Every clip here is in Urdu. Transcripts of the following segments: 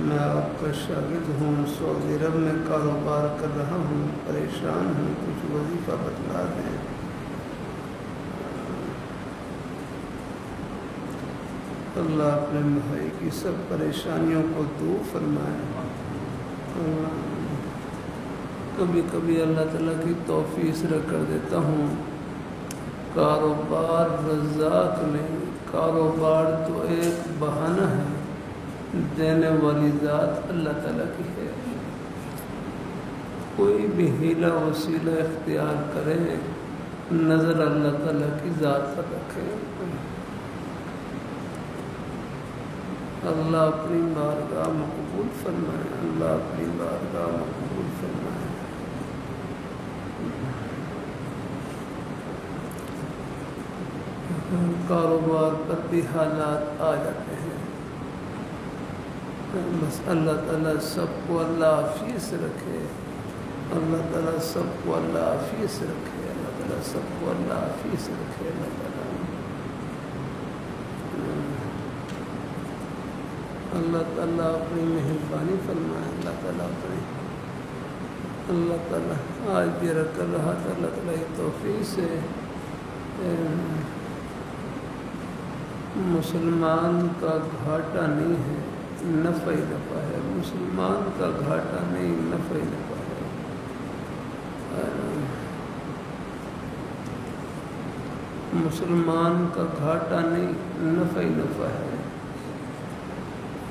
میں آپ کا شاگرد ہوں، سعودی عرب میں کاروبار کر رہا ہوں، پریشان ہوں، کچھ وظیفہ بتلا دیں۔ اللہ اپنے بھائی کی سب پریشانیوں کو دور فرمائے۔ کبھی کبھی اللہ تعالیٰ کی توفیق سے کر دیتا ہوں، کاروبار رزاق نہیں، کاروبار تو ایک بہانہ ہے، دینے والی ذات اللہ تعالیٰ کی ہے۔ کوئی بھی حیلہ وسیلہ اختیار کرے، نظر اللہ تعالیٰ کی ذات پر رکھے۔ اللہ اپنی بارگاہ مقبول فرمائے، اللہ اپنی بارگاہ مقبول فرمائے۔ کاروبار پر بھی حالات آ جاتے ہیں، بس اللہ تعالیٰ سب کو اللہ عافیت سے رکھے، اللہ تعالیٰ سب کو اللہ عافیت سے رکھے، اللہ تعالیٰ سب کو اللہ عافیت سے رکھے۔ اللہ تعالیٰ اپنی مہربانی فرمائے، اللہ تعالیٰ آج بھی کر رہا تھا، اللہ تعالیٰ کی توفیق سے مسلمان کا گھاٹا نہیں ہے، نفع ہی نفع ہے، مسلمان کا گھاٹا نہیں، نفع ہی نفع ہے۔ مسلمان کا گھاٹا نہیں، نفع ہی نفع ہے،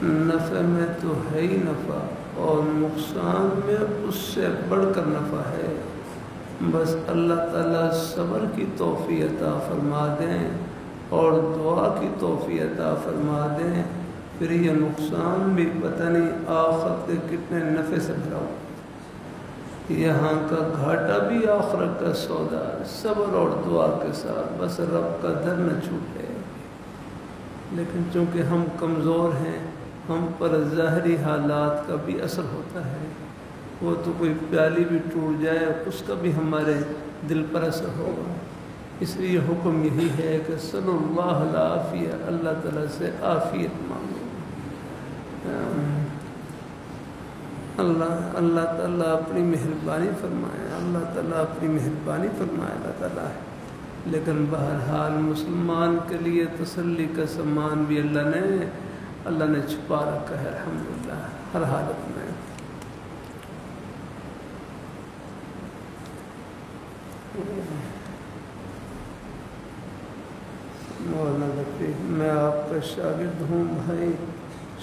نفع میں تو ہے ہی نفع، اور نقصان میں اس سے بڑھ کر نفع ہے۔ بس اللہ تعالیٰ صبر کی توفیق عطا فرما دیں اور دعا کی توفیق عطا فرما دیں، پھر یہ نقصان بھی پتہ نہیں آخرت کے کتنے نفع سے بھرا ہو۔ یہاں کا گھاٹا بھی آخرت کا سودا، صبر اور دعا کے ساتھ، بس رب کا در نہ چھوٹے۔ لیکن چونکہ ہم کمزور ہیں، ہم پر ظاہری حالات کا بھی اثر ہوتا ہے، وہ تو کوئی پیالی بھی ٹوٹ جائے اس کا بھی ہمارے دل پر اثر ہوگا۔ اس لیے حکم یہی ہے کہ صلی اللہ العافیہ، اللہ تعالیٰ سے عافیت مانگو۔ اللہ تعالیٰ اپنی مہربانی فرمائے، اللہ تعالیٰ اپنی مہربانی فرمائے، اللہ تعالیٰ ہے۔ لیکن بہرحال مسلمان کے لیے تسلی کا سامان بھی اللہ نے چھپا رکھا ہے، الحمدللہ، ہر حالت میں۔ مولانا رفیق، میں آپ کا شاگرد ہوں بھائی،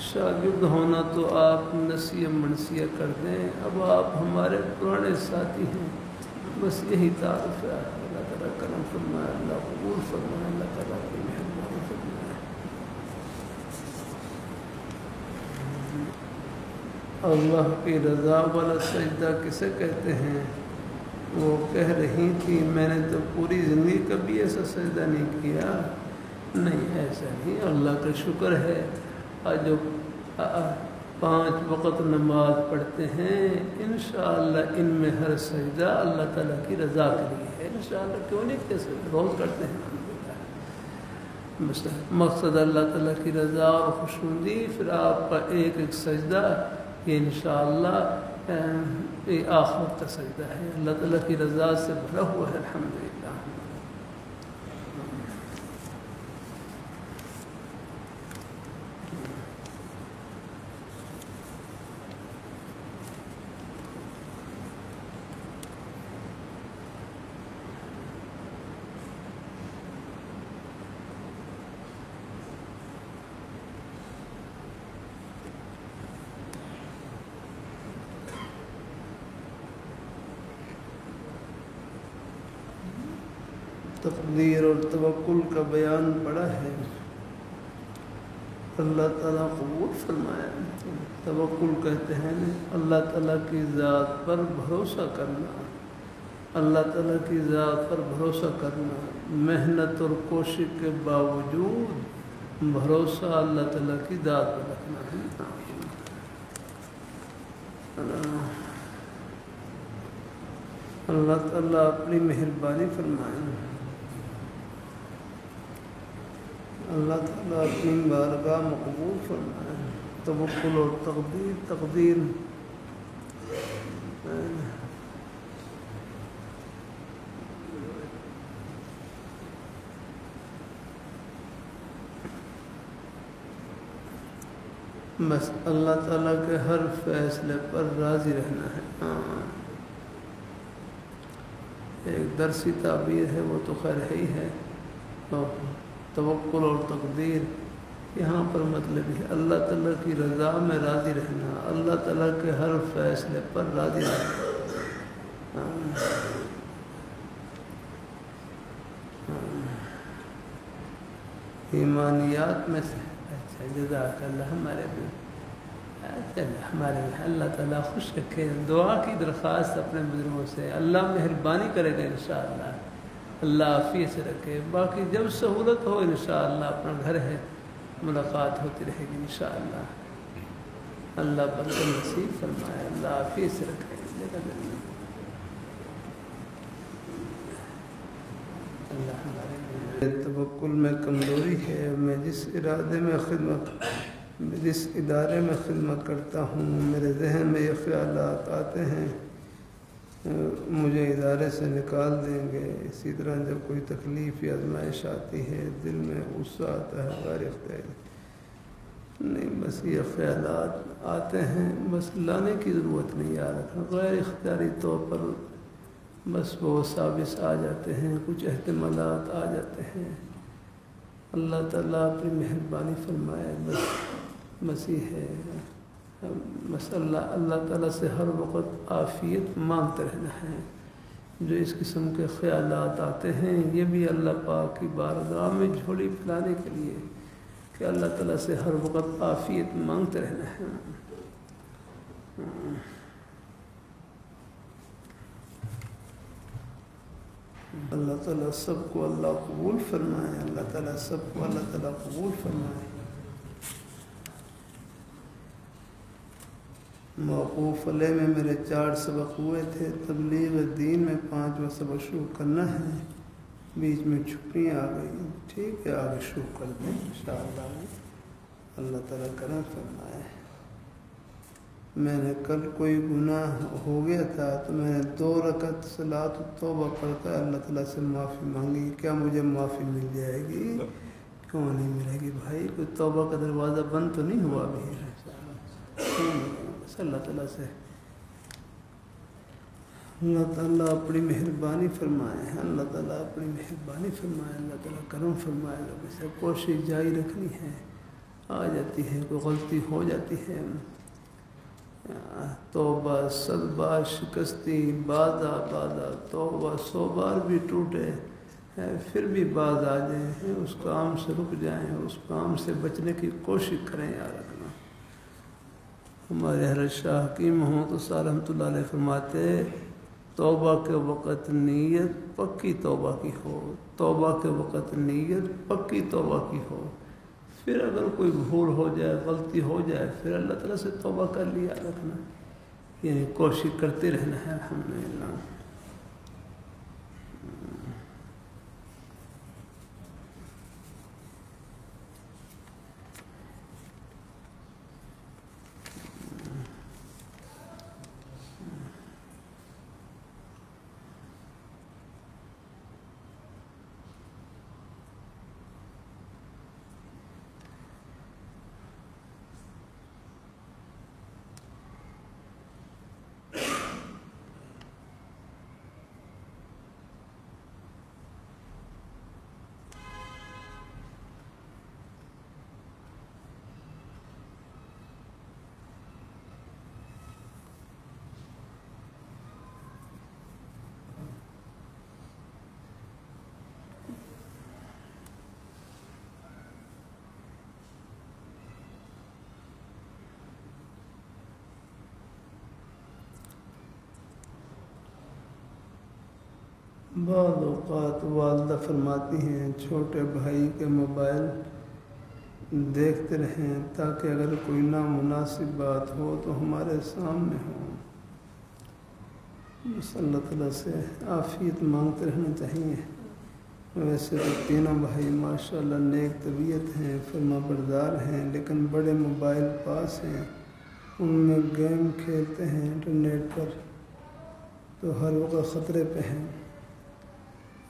شاگرد ہونا تو آپ نسیہ منسیہ کر دیں، اب آپ ہمارے پرانے ساتھی ہیں، بس یہی تعارف ہے۔ اللہ تعالیٰ کرم فرمائے، اللہ قبول فرمائے، اللہ تعالیٰ کی مہربانی فرمائے۔ اللہ کی رضا والا سجدہ کسے کہتے ہیں؟ وہ کہہ رہی تھی میں نے تو پوری زندگی کبھی ایسا سجدہ نہیں کیا۔ نہیں، ایسا نہیں، اللہ کا شکر ہے آج جو 5 وقت نماز پڑھتے ہیں، انشاءاللہ ان میں ہر سجدہ اللہ تعالیٰ کی رضا کے لیے ہے، انشاءاللہ، کیوں نہیں کیسے روز کرتے ہیں۔ مقصد اللہ تعالیٰ کی رضا اور خوشنودی، پھر آپ کا ایک ایک سجدہ یہ انشاءاللہ یہ آخرت کا سجدہ ہے، اللہ تعالیٰ کی رضا سے بھرا ہوا ہے، الحمدللہ۔ تقدیر اور توکل کا بیان پڑا ہے، اللہ تعالیٰ قبول فرمایا۔ توکل کہتے ہیں اللہ تعالیٰ کی ذات پر بھروسہ کرنا، اللہ تعالیٰ کی ذات پر بھروسہ کرنا، محنت اور کوشش کے باوجود بھروسہ اللہ تعالیٰ کی ذات پر رکھنا ہے۔ اللہ تعالیٰ اپنی مہربانی فرمائے، اللہ تعالیٰ اپنی بارگاہ مقبول فرمائے۔ توکل اور تقدیر بس اللہ تعالیٰ کے ہر فیصلے پر راضی رہنا ہے. ایک درسی تعبیر ہے وہ تو خیر ہی ہے. توکل اور تقدیر یہاں پر مطلب ہے اللہ تعالیٰ کی رضا میں راضی رہنا، اللہ تعالیٰ کے ہر فیصلے پر راضی رہنا. ایمانیات میں سے اچھا جزاک اللہ ہمارے اللہ تعالیٰ خوش رکھے. دعا کی درخواست اپنے بزرگوں سے، اللہ مہربانی کرے گا انشاءاللہ، اللہ عافیت سے رکھے. باقی جب سہولت ہو انشاءاللہ اپنا گھر ہے ملاقات ہوتی رہے گی انشاءاللہ. اللہ برکت نصیب فرمائے، اللہ عافیت سے رکھے. توکل میں کمزوری ہے. میں جس ادارے میں خدمت کرتا ہوں میرے ذہن میں یہ خیالات آتے ہیں مجھے ادارے سے نکال دیں گے. اسی طرح جب کوئی تکلیف یا آزمائش آتی ہے دل میں غصہ آتا ہے غیر اختیاری. نہیں بس یہ خیالات آتے ہیں، بس لانے کی ضرورت نہیں. یاد غیر اختیاری طور پر بس وہ وساوس آ جاتے ہیں، کچھ احتمالات آ جاتے ہیں. اللہ تعالیٰ اپنی مہربانی فرمائے. بس مسیح ہے. بس اللہ تعالیٰ سے ہر وقت عافیت مانگتے رہنا ہے. جو اس قسم کے خیالات آتے ہیں یہ بھی اللہ پاک کی بارگاہ میں جھولی پھیلانے کے لیے کہ اللہ تعالیٰ سے ہر وقت عافیت مانگتے رہنا ہے. اللہ تعالیٰ سب کو اللہ قبول فرمائے. اللہ تعالیٰ سب کو اللہ تعالیٰ قبول فرمائے. موقوف علیہ میں میرے 4 سبق ہوئے تھے. تبلیغ دین میں 5واں سبق شروع کرنا ہے. بیچ میں چھٹیاں آ گئی. ٹھیک ہے آگے شروع کر دیں انشاءاللہ. اللہ تعالیٰ کرم فرمائے. میں نے کل کوئی گناہ ہو گیا تھا تو میں نے 2 رکعت صلاۃ التوبہ پڑھ کر اللہ تعالیٰ سے معافی مانگی. کیا مجھے معافی مل جائے گی؟ کیوں نہیں ملے گی بھائی؟ کوئی توبہ کا دروازہ بند تو نہیں ہوا ابھی. بس اللہ تعالیٰ سے اللہ تعالیٰ اپنی مہربانی فرمائے. اللہ تعالیٰ اپنی مہربانی فرمائے. اللہ تعالیٰ کرم فرمائے. اسے کوشش جاری رکھنی ہے. آ جاتی ہے کوئی غلطی ہو جاتی ہے. توبہ 100 بار شکستی بازا توبہ 100 بار بھی ٹوٹے پھر بھی باز آ جائیں. اس کام سے رک جائیں، اس کام سے بچنے کی کوشش کریں. یاد رکھنا ہمارے حضرت شاہ حکیم محمد صاحب رحمۃ اللہ علیہ فرماتے توبہ کے وقت نیت پکی توبہ کی ہو. توبہ کے وقت نیت پکی توبہ کی ہو. پھر اگر کوئی بھول ہو جائے غلطی ہو جائے پھر اللہ تعالیٰ سے توبہ کر لیا رکھنا. یعنی کوشش کرتے رہنا ہے. الحمدللہ. بعض اوقات والدہ فرماتی ہیں چھوٹے بھائی کے موبائل دیکھتے رہیں تاکہ اگر کوئی نامناسب بات ہو تو ہمارے سامنے ہو. بس اللہ تعالیٰ سے عافیت مانگتے رہنا چاہیے. ویسے تو تینوں بھائی ماشاءاللہ نیک طبیعت ہیں، فرما بردار ہیں، لیکن بڑے موبائل پاس ہیں، ان میں گیم کھیلتے ہیں انٹرنیٹ پر، تو ہر وقت خطرے پہ ہیں۔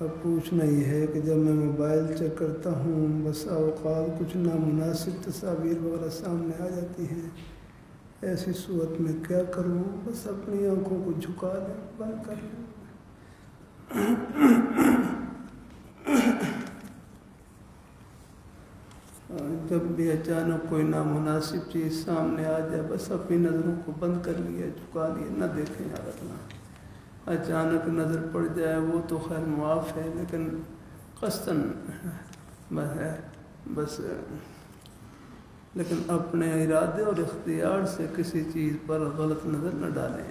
اب پوچھنا یہ ہے کہ جب میں موبائل چیک کرتا ہوں بس اوقات کچھ نامناسب تصاویر وغیرہ سامنے آ جاتی ہیں، ایسی صورت میں کیا کروں؟ بس اپنی آنکھوں کو جھکا دیں، بند کر لیں۔ جب بھی اچانک کوئی نامناسب چیز سامنے آ جائے بس اپنی نظروں کو بند کر لیا، جھکا لیا، نہ دیکھیں یاد رکھنا۔ اچانک نظر پڑ جائے وہ تو خیر معاف ہے، لیکن قصداً ہے بس، لیکن اپنے ارادے اور اختیار سے کسی چیز پر غلط نظر نہ ڈالیں۔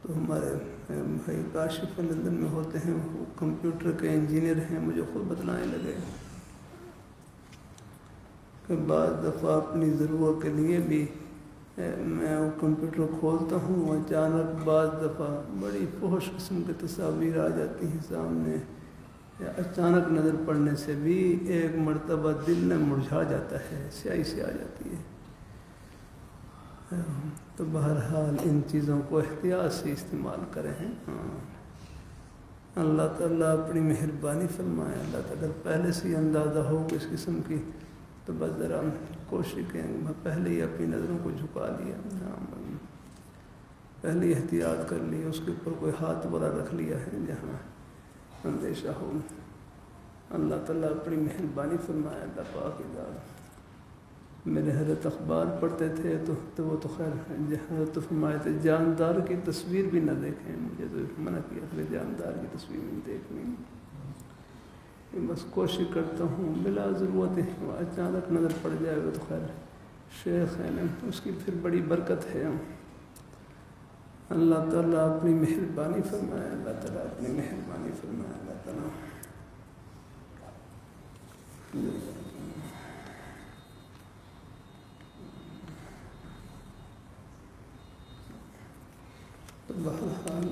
تو ہمارے بھائی کاشف لندن میں ہوتے ہیں، وہ کمپیوٹر کے انجینئر ہیں، مجھے خود بتلانے لگے کہ بعض دفعہ اپنی ضرورت کے لیے بھی میں وہ کمپیوٹر کھولتا ہوں، اچانک بعض دفعہ بڑی فحش قسم کی تصاویر آ جاتی ہیں سامنے، اچانک نظر پڑنے سے بھی ایک مرتبہ دل میں مرجھا جاتا ہے، سیاہی سے آ جاتی ہے۔ تو بہرحال ان چیزوں کو احتیاط سے استعمال کریں۔ اللہ تعالیٰ اپنی مہربانی فرمائے۔ اللہ تعالیٰ پہلے سے ہی اندازہ ہو اس قسم کی تو بس ذرا کوشش کریں، پہلے ہی اپنی نظروں کو جھکا لیا، پہلے ہی احتیاط کر لی، اس کے اوپر کوئی ہاتھ بڑا رکھ لیا ہے جہاں اندیشہ ہو۔ اللہ تعالیٰ اپنی مہربانی فرمائے۔ اللہ پاک ذات میرے حضرت اخبار پڑھتے تھے تو وہ تو خیر حضرت فرمائے تھے جاندار کی تصویر بھی نہ دیکھیں، مجھے تو منع کیا تھا جاندار کی تصویر نہیں دیکھنی۔ بس کوشش کرتا ہوں بلا ضرورت اچانک نظر پڑ جائے گا تو خیر شیخ ہے نا، اس کی پھر بڑی برکت ہے۔ اللہ تعالیٰ اپنی مہربانی فرمائے۔ اللہ تعالیٰ اپنی مہربانی فرمائے۔ اللہ تعالیٰ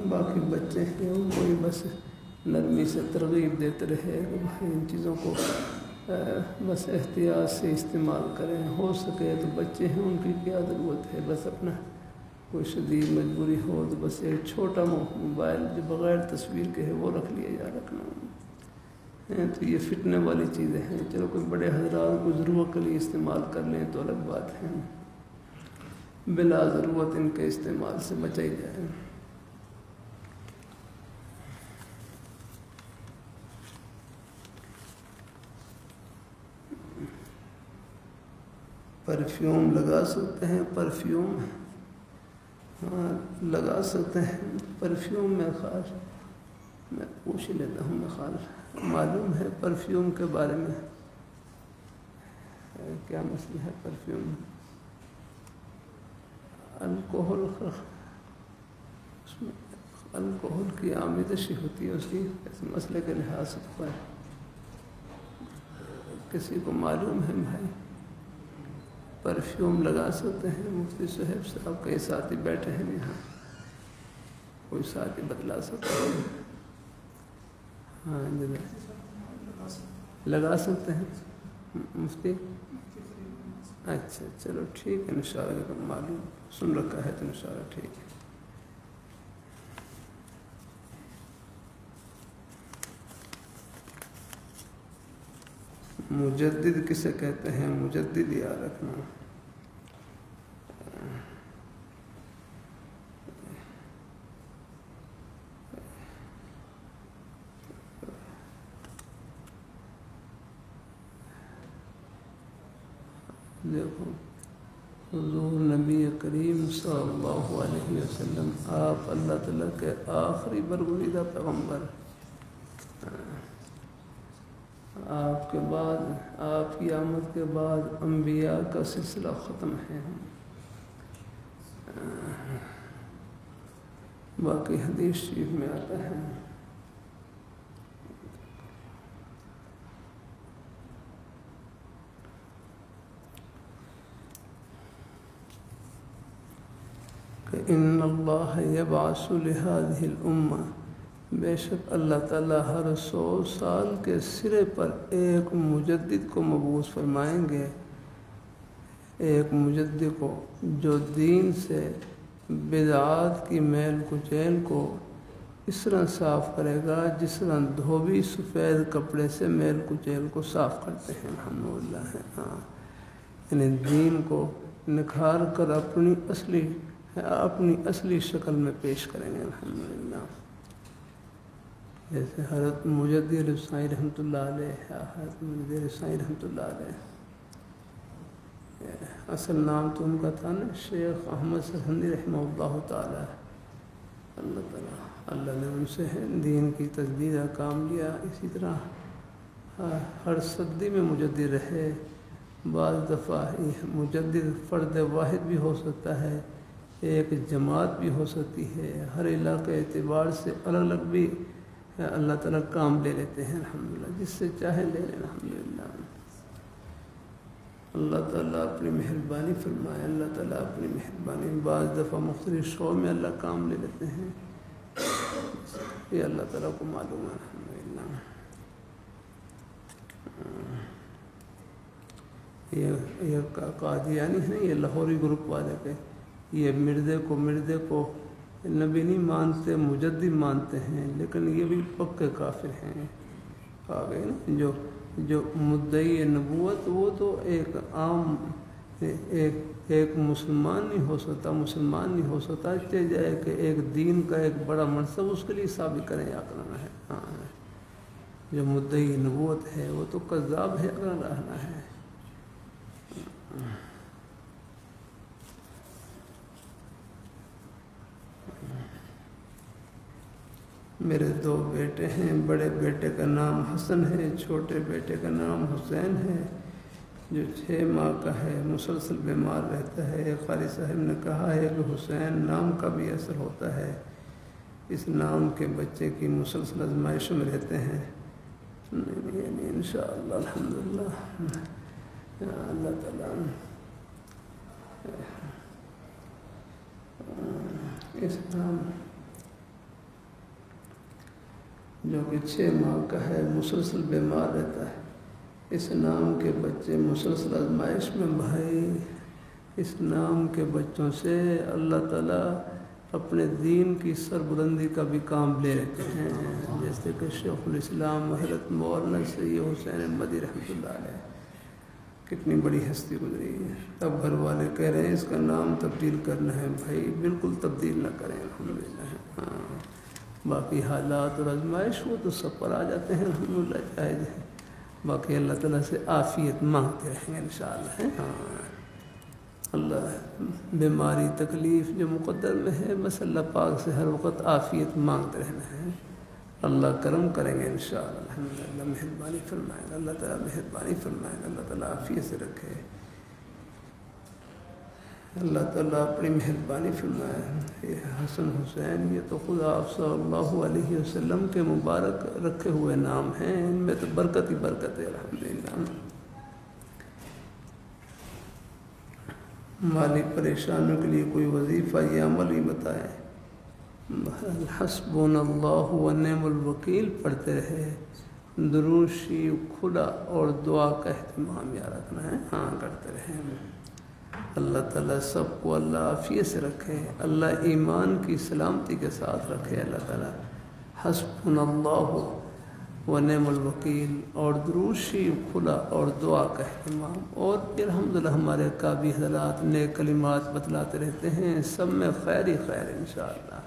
باقی بچے ہیں کوئی بس نرمی سے ترغیب دیتے رہے کہ بھائی ان چیزوں کو بس احتیاط سے استعمال کریں، ہو سکے تو بچے ہیں ان کی کیا ضرورت ہے، بس اپنا کوئی شدید مجبوری ہو تو بس ایک چھوٹا موبائل جو بغیر تصویر کے ہے وہ رکھ لیا جا رکھنا، تو یہ فتنے والی چیزیں ہیں۔ چلو کوئی بڑے حضرات کو ضرورت کے لیے استعمال کر لیں تو الگ بات ہے، بلا ضرورت ان کے استعمال سے بچائی جائے۔ پرفیوم لگا سکتے ہیں، پرفیوم لگا سکتے ہیں، پرفیوم میں خاص میں پوچھ لیتا ہوں، میں خاص معلوم ہے پرفیوم کے بارے میں کیا مسئلہ ہے؟ پرفیوم الکوہل، اس میں الکوہل کی آمیزشی ہوتی ہے، اس کی مسئلے کے لحاظ سے پر کسی کو معلوم ہے بھائی پرفیوم لگا سکتے ہیں؟ مفتی صاحب صاحب کئی ساتھی بیٹھے ہیں یہاں، کوئی ساتھی بتلا سکتا ہے؟ ہاں لگا سکتے ہیں مفتی؟ اچھا چلو ٹھیک ہے، انشاءاللہ معلوم سن رکھا ہے تو انشاءاللہ ٹھیک ہے۔ مجدد کسے کہتے ہیں؟ مجدد یاد رکھنا۔ دیکھو حضور نبی کریم صلی اللہ علیہ وسلم آپ اللہ تعالیٰ کے آخری برگزیدہ پیغمبر، آپ کے بعد آپ کی آمد کے بعد انبیاء کا سلسلہ ختم ہے۔ باقی حدیث شریف میں آتا ہے کہ ان اللہ یبعث لهذه الامة بے شک اللہ تعالیٰ ہر 100 سال کے سرے پر ایک مجدد کو مبعوث فرمائیں گے، ایک مجدد کو جو دین سے بدعات کی میل کچیل کو اس طرح صاف کرے گا جس طرح دھوبی سفید کپڑے سے میل کچیل کو صاف کرتے ہیں۔ الحمدللہ ہے، ہاں، یعنی دین کو نکھار کر اپنی اصلی شکل میں پیش کریں گے۔ الحمدللہ، جیسے حضرت مجدد رفسائی رحمۃ اللہ علیہ، حضرت مجدد رفسائی رحمۃ اللہ علیہ، اصل نام تو ان کا تھا نا شیخ احمد سرہندی رحمہ اللہ تعالیٰ۔ اللہ نے ان سے دین کی تجدید کا کام لیا۔ اسی طرح ہر صدی میں مجدد رہے۔ بعض دفعہ مجدد فرد واحد بھی ہو سکتا ہے، ایک جماعت بھی ہو سکتی ہے، ہر علاقے اعتبار سے الگ الگ بھی اللہ تعالیٰ کام لے لیتے ہیں۔ الحمدللہ، جس سے چاہے لے لیں۔ الحمدللہ، اللہ تعالیٰ اپنی مہربانی فرمائے۔ اللہ تعالیٰ اپنی مہربانی، بعض دفعہ مختلف شعبوں میں اللہ کام لے لیتے ہیں، یہ اللہ تعالیٰ کو معلوم ہے۔ الحمدللہ، یہ قادیانی ہے، یہ لاہوری گروپ والے کے، یہ مردے کو نبی نہیں مانتے، مجدد مانتے ہیں، لیکن یہ بھی پکے کافر ہیں۔ آگے نا جو مدعی نبوت، وہ تو ایک عام ایک مسلمان نہیں ہو سکتا، چاہے جائے کہ ایک دین کا ایک بڑا منصب اس کے لیے ثابت کریں یا کرنا ہے۔ ہاں، جو مدعی نبوت ہے وہ تو کذاب ہے اگر رہنا ہے۔ میرے 2 بیٹے ہیں، بڑے بیٹے کا نام حسن ہے، چھوٹے بیٹے کا نام حسین ہے، جو 6 ماہ کا ہے، مسلسل بیمار رہتا ہے۔ قاری صاحب نے کہا ہے کہ حسین نام کا بھی اثر ہوتا ہے، اس نام کے بچے کی مسلسل آزمائشوں میں رہتے ہیں۔ نہیں انشاءاللہ، الحمدللہ، اللہ تعالیٰ اس نام جو کہ 6 ماہ کا ہے، مسلسل بیمار رہتا ہے، اس نام کے بچے مسلسل آزمائش میں، بھائی اس نام کے بچوں سے اللہ تعالیٰ اپنے دین کی سربلندی کا بھی کام لے لیتے ہیں، جیسے کہ شیخ الاسلام حضرت مولانا سید حسین مدنی رحمۃ اللہ علیہ، کتنی بڑی ہستی گزری ہے۔ اب گھر والے کہہ رہے ہیں اس کا نام تبدیل کرنا ہے، بھائی بالکل تبدیل نہ کریں۔ الحمدللہ، ہاں، باقی حالات اور آزمائش وہ تو سب پر آ جاتے ہیں، الحمدللہ جائز ہے۔ باقی اللہ تعالیٰ سے عافیت مانگتے رہیں گے انشاءاللہ۔ ہاں، اللہ بیماری تکلیف جو مقدر میں ہے، بس اللہ پاک سے ہر وقت عافیت مانگتے رہنا ہے، اللہ کرم کریں گے انشاءاللہ۔ الحمدللہ، مہربانی فرمائے گا اللہ تعالیٰ، مہربانی فرمائے گا اللہ تعالیٰ، عافیت سے رکھے اللہ تعالیٰ، اپنی مہربانی فرمائے۔ یہ حسن حسین یہ تو خدا آپ صلی اللہ علیہ وسلم کے مبارک رکھے ہوئے نام ہیں، ان میں تو برکت ہی برکت ہے۔ الحمدللہ، مالی پریشانوں کے لیے کوئی وظیفہ یا عمل ہی بتائیں۔ حسبنا اللہ ونعم الوکیل پڑھتے رہے، درود شریف کھلا اور دعا کا اہتمام یا رکھنا ہے، ہاں کرتے رہیں۔ اللہ تعالیٰ سب کو اللہ عافیت سے رکھے، اللہ ایمان کی سلامتی کے ساتھ رکھے۔ اللہ تعالیٰ حسبنا اللہ ونعم الوکیل اور درود شریف کھلا اور دعا کا اہتمام، اور الحمدللہ ہمارے قابی حضرات نیک کلمات بتلاتے رہتے ہیں، سب میں خیر ہی خیر انشاءاللہ۔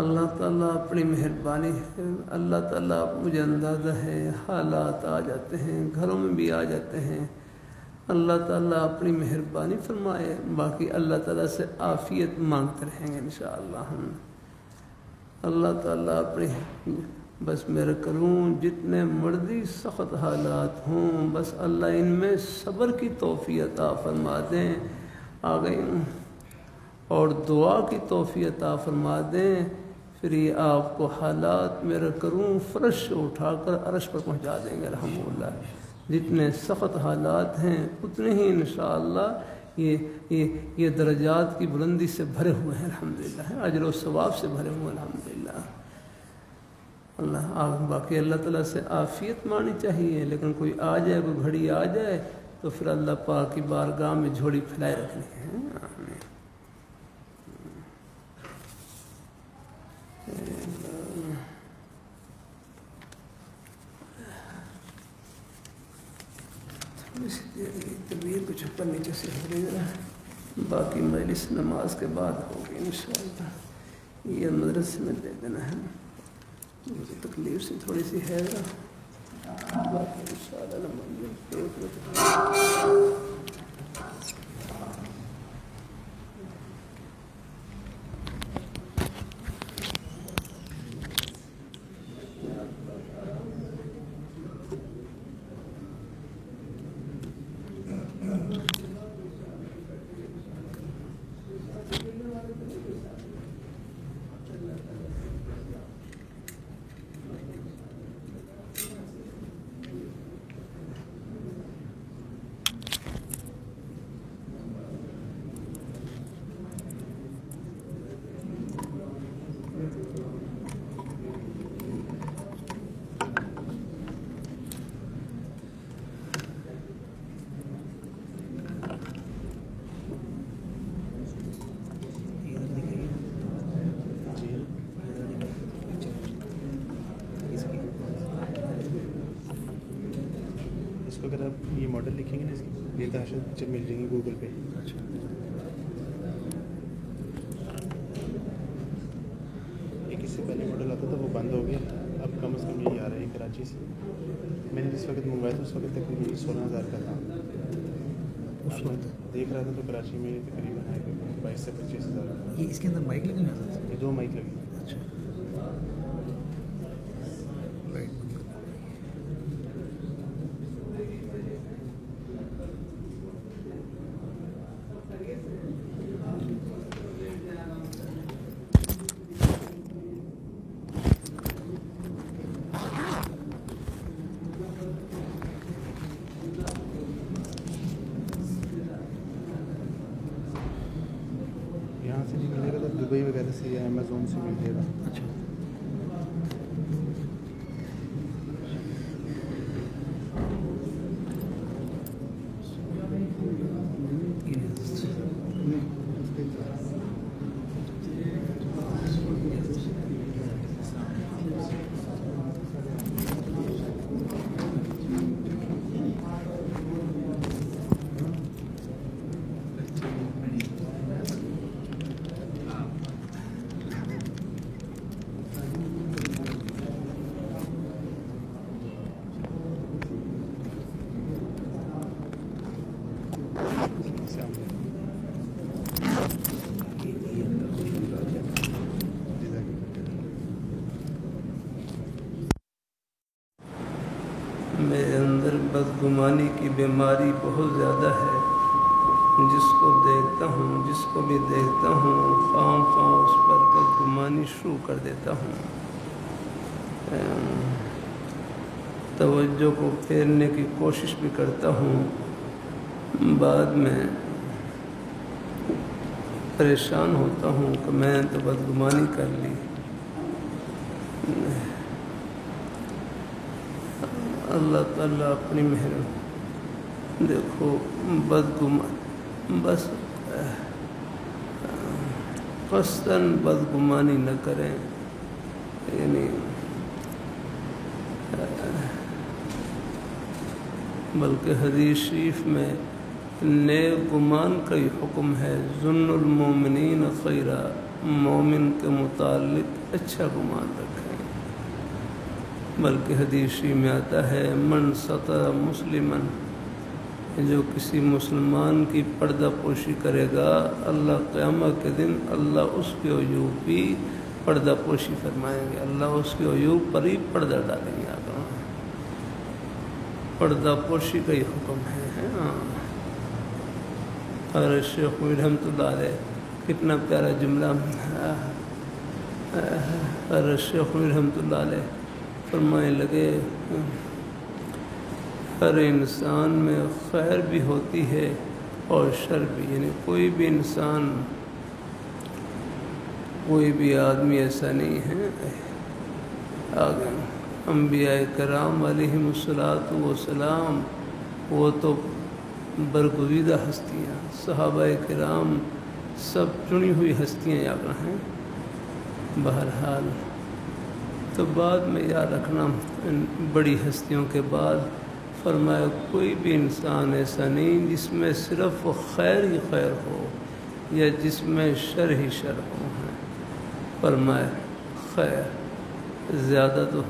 اللہ تعالیٰ اپنی مہربانی ہے، اللہ تعالیٰ مجھے اندازہ ہے حالات آ جاتے ہیں، گھروں میں بھی آ جاتے ہیں، اللہ تعالیٰ اپنی مہربانی فرمائے، باقی اللہ تعالیٰ سے عافیت مانگتے رہیں گے انشاءاللہ ہم۔ اللہ تعالیٰ اپنی بس میرے کروں جتنے مرضی سخت حالات ہوں، بس اللہ ان میں صبر کی توفیق عطا فرما دیں، آگے اور دعا کی توفیق عطا فرما دیں، پھر یہ آپ کو حالات میرے کروں فرش سے اٹھا کر عرش پر پہنچا دیں گے الحمدللہ۔ جتنے سخت حالات ہیں اتنے ہی انشاءاللہ یہ درجات کی بلندی سے بھرے ہوئے ہیں الحمدللہ، اجر و ثواب سے بھرے ہوئے الحمدللہ۔ باقی اللہ تعالیٰ سے عافیت مانی چاہیے، لیکن کوئی آ جائے، کوئی گھڑی آ جائے تو پھر اللہ پاک کی بارگاہ میں جھوڑی پھیلائے رکھنی ہے۔ طبیعت کچھ اوپر نیچے سے ہو رہی ہے، باقی مجلس نماز کے بعد ہوگی انشاءاللہ۔ یہ مدرسے میں دے دینا ہے، مجھے تکلیف سے تھوڑی سی ہے، باقی انشاءاللہ اگر آپ یہ ماڈل لکھیں گے نا، اس کی یہ تحاشت جب مل جائیں گی گوگل پہ۔ اچھا، ایک اس سے پہلے ماڈل آتا تھا، وہ بند ہو گیا، اب کم از کم یہی آ رہا ہے کراچی سے۔ میں نے جس وقت منگوایا تھا اس وقت تقریباً 16,000 کا تھا، اس وقت دیکھ رہا تھا تو کراچی میں تقریباً 22 سے 25,000۔ یہ اس کے اندر مائک لگے ہوئے ہیں؟ یہ 2 مائک لگے۔ اچھا، رائٹ۔ یہاں سے نہیں ملے گا تو دبئی وغیرہ سے یا امیزون سے مل جائے گا۔ اچھا، میرے اندر بدگمانی کی بیماری بہت زیادہ ہے، جس کو دیکھتا ہوں، جس کو بھی دیکھتا ہوں، خواہ اس پر بدگمانی شروع کر دیتا ہوں، توجہ کو پھیرنے کی کوشش بھی کرتا ہوں، بعد میں پریشان ہوتا ہوں کہ میں تو بدگمانی کر لی۔ اللہ تعالیٰ اپنی مہربانی، دیکھو بدگمانی بس قصداً بدگمانی نہ کریں، یعنی بلکہ حدیث شریف میں نیک گمان کا ہی حکم ہے، ظن المومنین خیرا، مومن کے متعلق اچھا گمان رکھیں۔ بلکہ حدیث شریف میں آتا ہے، من ستر مسلمن، جو کسی مسلمان کی پردہ پوشی کرے گا، اللہ قیامت کے دن اللہ اس کے عیوب بھی پردہ پوشی فرمائیں گے، اللہ اس کے عیوب پر ہی پردہ ڈالیں گے۔ آپ پردہ پوشی کا ہی حکم ہے۔ اور شیخ رحمۃ اللہ علیہ، کتنا پیارا جملہ، اور شیخ رحمۃ اللہ علیہ فرمائے لگے، ہر انسان میں خیر بھی ہوتی ہے اور شر بھی، یعنی کوئی بھی انسان، کوئی بھی آدمی ایسا نہیں ہے آگے انبیاء کرام علیہم الصلاۃ والسلام وہ تو برگزیدہ ہستیاں، صحابہ کرام سب چنی ہوئی ہستیاں یاد ہیں۔ بہرحال تو بعد میں یاد رکھنا، ان بڑی ہستیوں کے بعد فرمایا کوئی بھی انسان ایسا نہیں جس میں صرف خیر ہی خیر ہو یا جس میں شر ہی شر ہو۔ فرمایا خیر زیادہ تو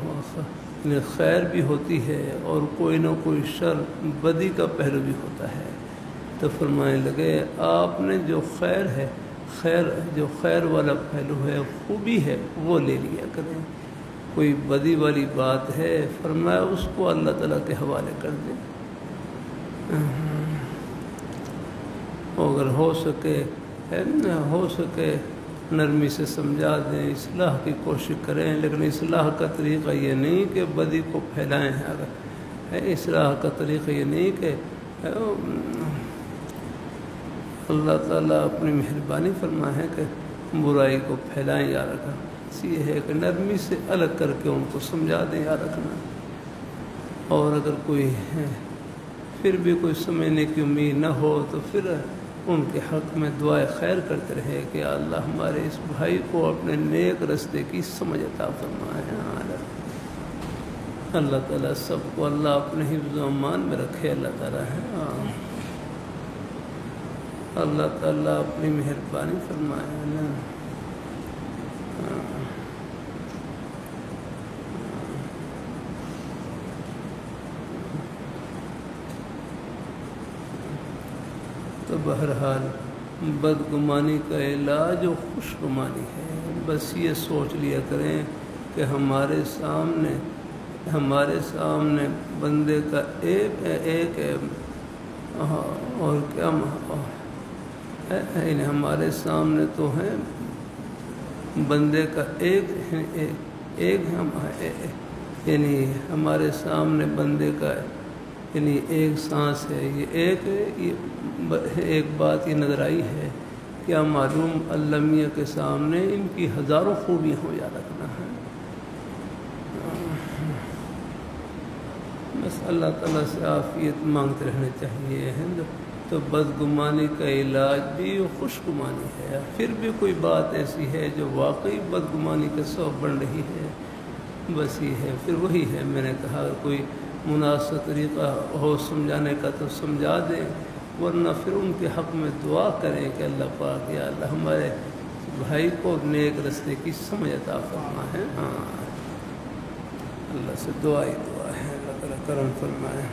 خیر بھی ہوتی ہے اور کوئی نہ کوئی شر بدی کا پہلو بھی ہوتا ہے۔ تو فرمانے لگے آپ نے جو خیر ہے، جو خیر والا پہلو ہے، خوبی ہے، وہ لے لیا کریں۔ کوئی بدی والی بات ہے فرمایا اس کو اللہ تعالیٰ کے حوالے کر دیں۔ اگر ہو سکے نرمی سے سمجھا دیں، اصلاح کی کوشش کریں، لیکن اصلاح کا طریقہ یہ نہیں کہ بدی کو پھیلائیں۔ اصلاح کا طریقہ یہ نہیں کہ اللہ تعالیٰ اپنی مہربانی فرمائے ہے کہ برائی کو پھیلائیں یا رکھا، یہ ہے کہ نرمی سے الگ کر کے ان کو سمجھا دیں یا رکھنا۔ اور اگر کوئی ہے پھر بھی کوئی سمجھنے کی امید نہ ہو تو پھر ان کے حق میں دعائے خیر کرتے رہے کہ اللہ ہمارے اس بھائی کو اپنے نیک رستے کی سمجھ عطا فرمائے۔ اللہ تعالیٰ سب کو اللہ اپنے حفظ و امان میں رکھے۔ اللہ تعالیٰ ہے، اللہ تعالیٰ اپنی مہربانی فرمائے۔ تو بہرحال بدگمانی کا علاج و خوشگمانی ہے۔ بس یہ سوچ لیا کریں کہ ہمارے سامنے بندے کا ایک اور کیا ہمارے سامنے تو ہے بندے کا ایک یعنی ہمارے سامنے بندے کا یعنی ایک سانس ہے، یہ ایک بات یہ نظر آئی ہے، کیا معلوم اللہ میاں کے سامنے ان کی ہزاروں خوبیاں ہو یا رکھنا ہے۔ بس اللہ تعالیٰ سے عافیت مانگتے رہنا چاہیے۔ تو بدگمانی کا علاج بھی خوشگمانی ہے۔ پھر بھی کوئی بات ایسی ہے جو واقعی بدگمانی کا سبب بن رہی ہے، بس یہ ہے، پھر وہی ہے میں نے کہا کوئی مناسب طریقہ ہو سمجھانے کا تو سمجھا دیں، ورنہ پھر ان کے حق میں دعا کریں کہ اللہ پاک یا اللہ ہمارے بھائی کو نیک رستے کی سمجھ عطا فرما ہے۔ اللہ سے دعا ہی دعا ہے، اللہ تعالیٰ کرم فرمائے۔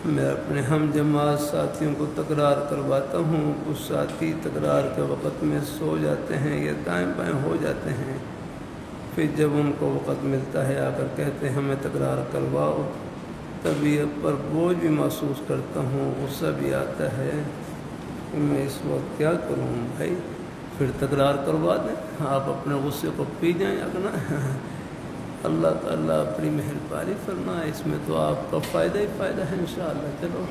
میں اپنے ہم جماعت ساتھیوں کو تکرار کرواتا ہوں، کچھ ساتھی تکرار کے وقت میں سو جاتے ہیں یا دائیں بائیں ہو جاتے ہیں، پھر جب ان کو وقت ملتا ہے آ کر کہتے ہیں ہمیں تکرار کرواؤ، طبیعت پر بوجھ بھی محسوس کرتا ہوں، غصہ بھی آتا ہے کہ میں اس وقت کیا کروں بھائی، پھر تکرار کروا دیں، آپ اپنے غصے کو پی جائیں اپنا۔ اللہ تعالیٰ اپنی مہربانی فرمائے، اس میں تو آپ کا فائدہ ہی فائدہ ہے انشاءاللہ۔ چلو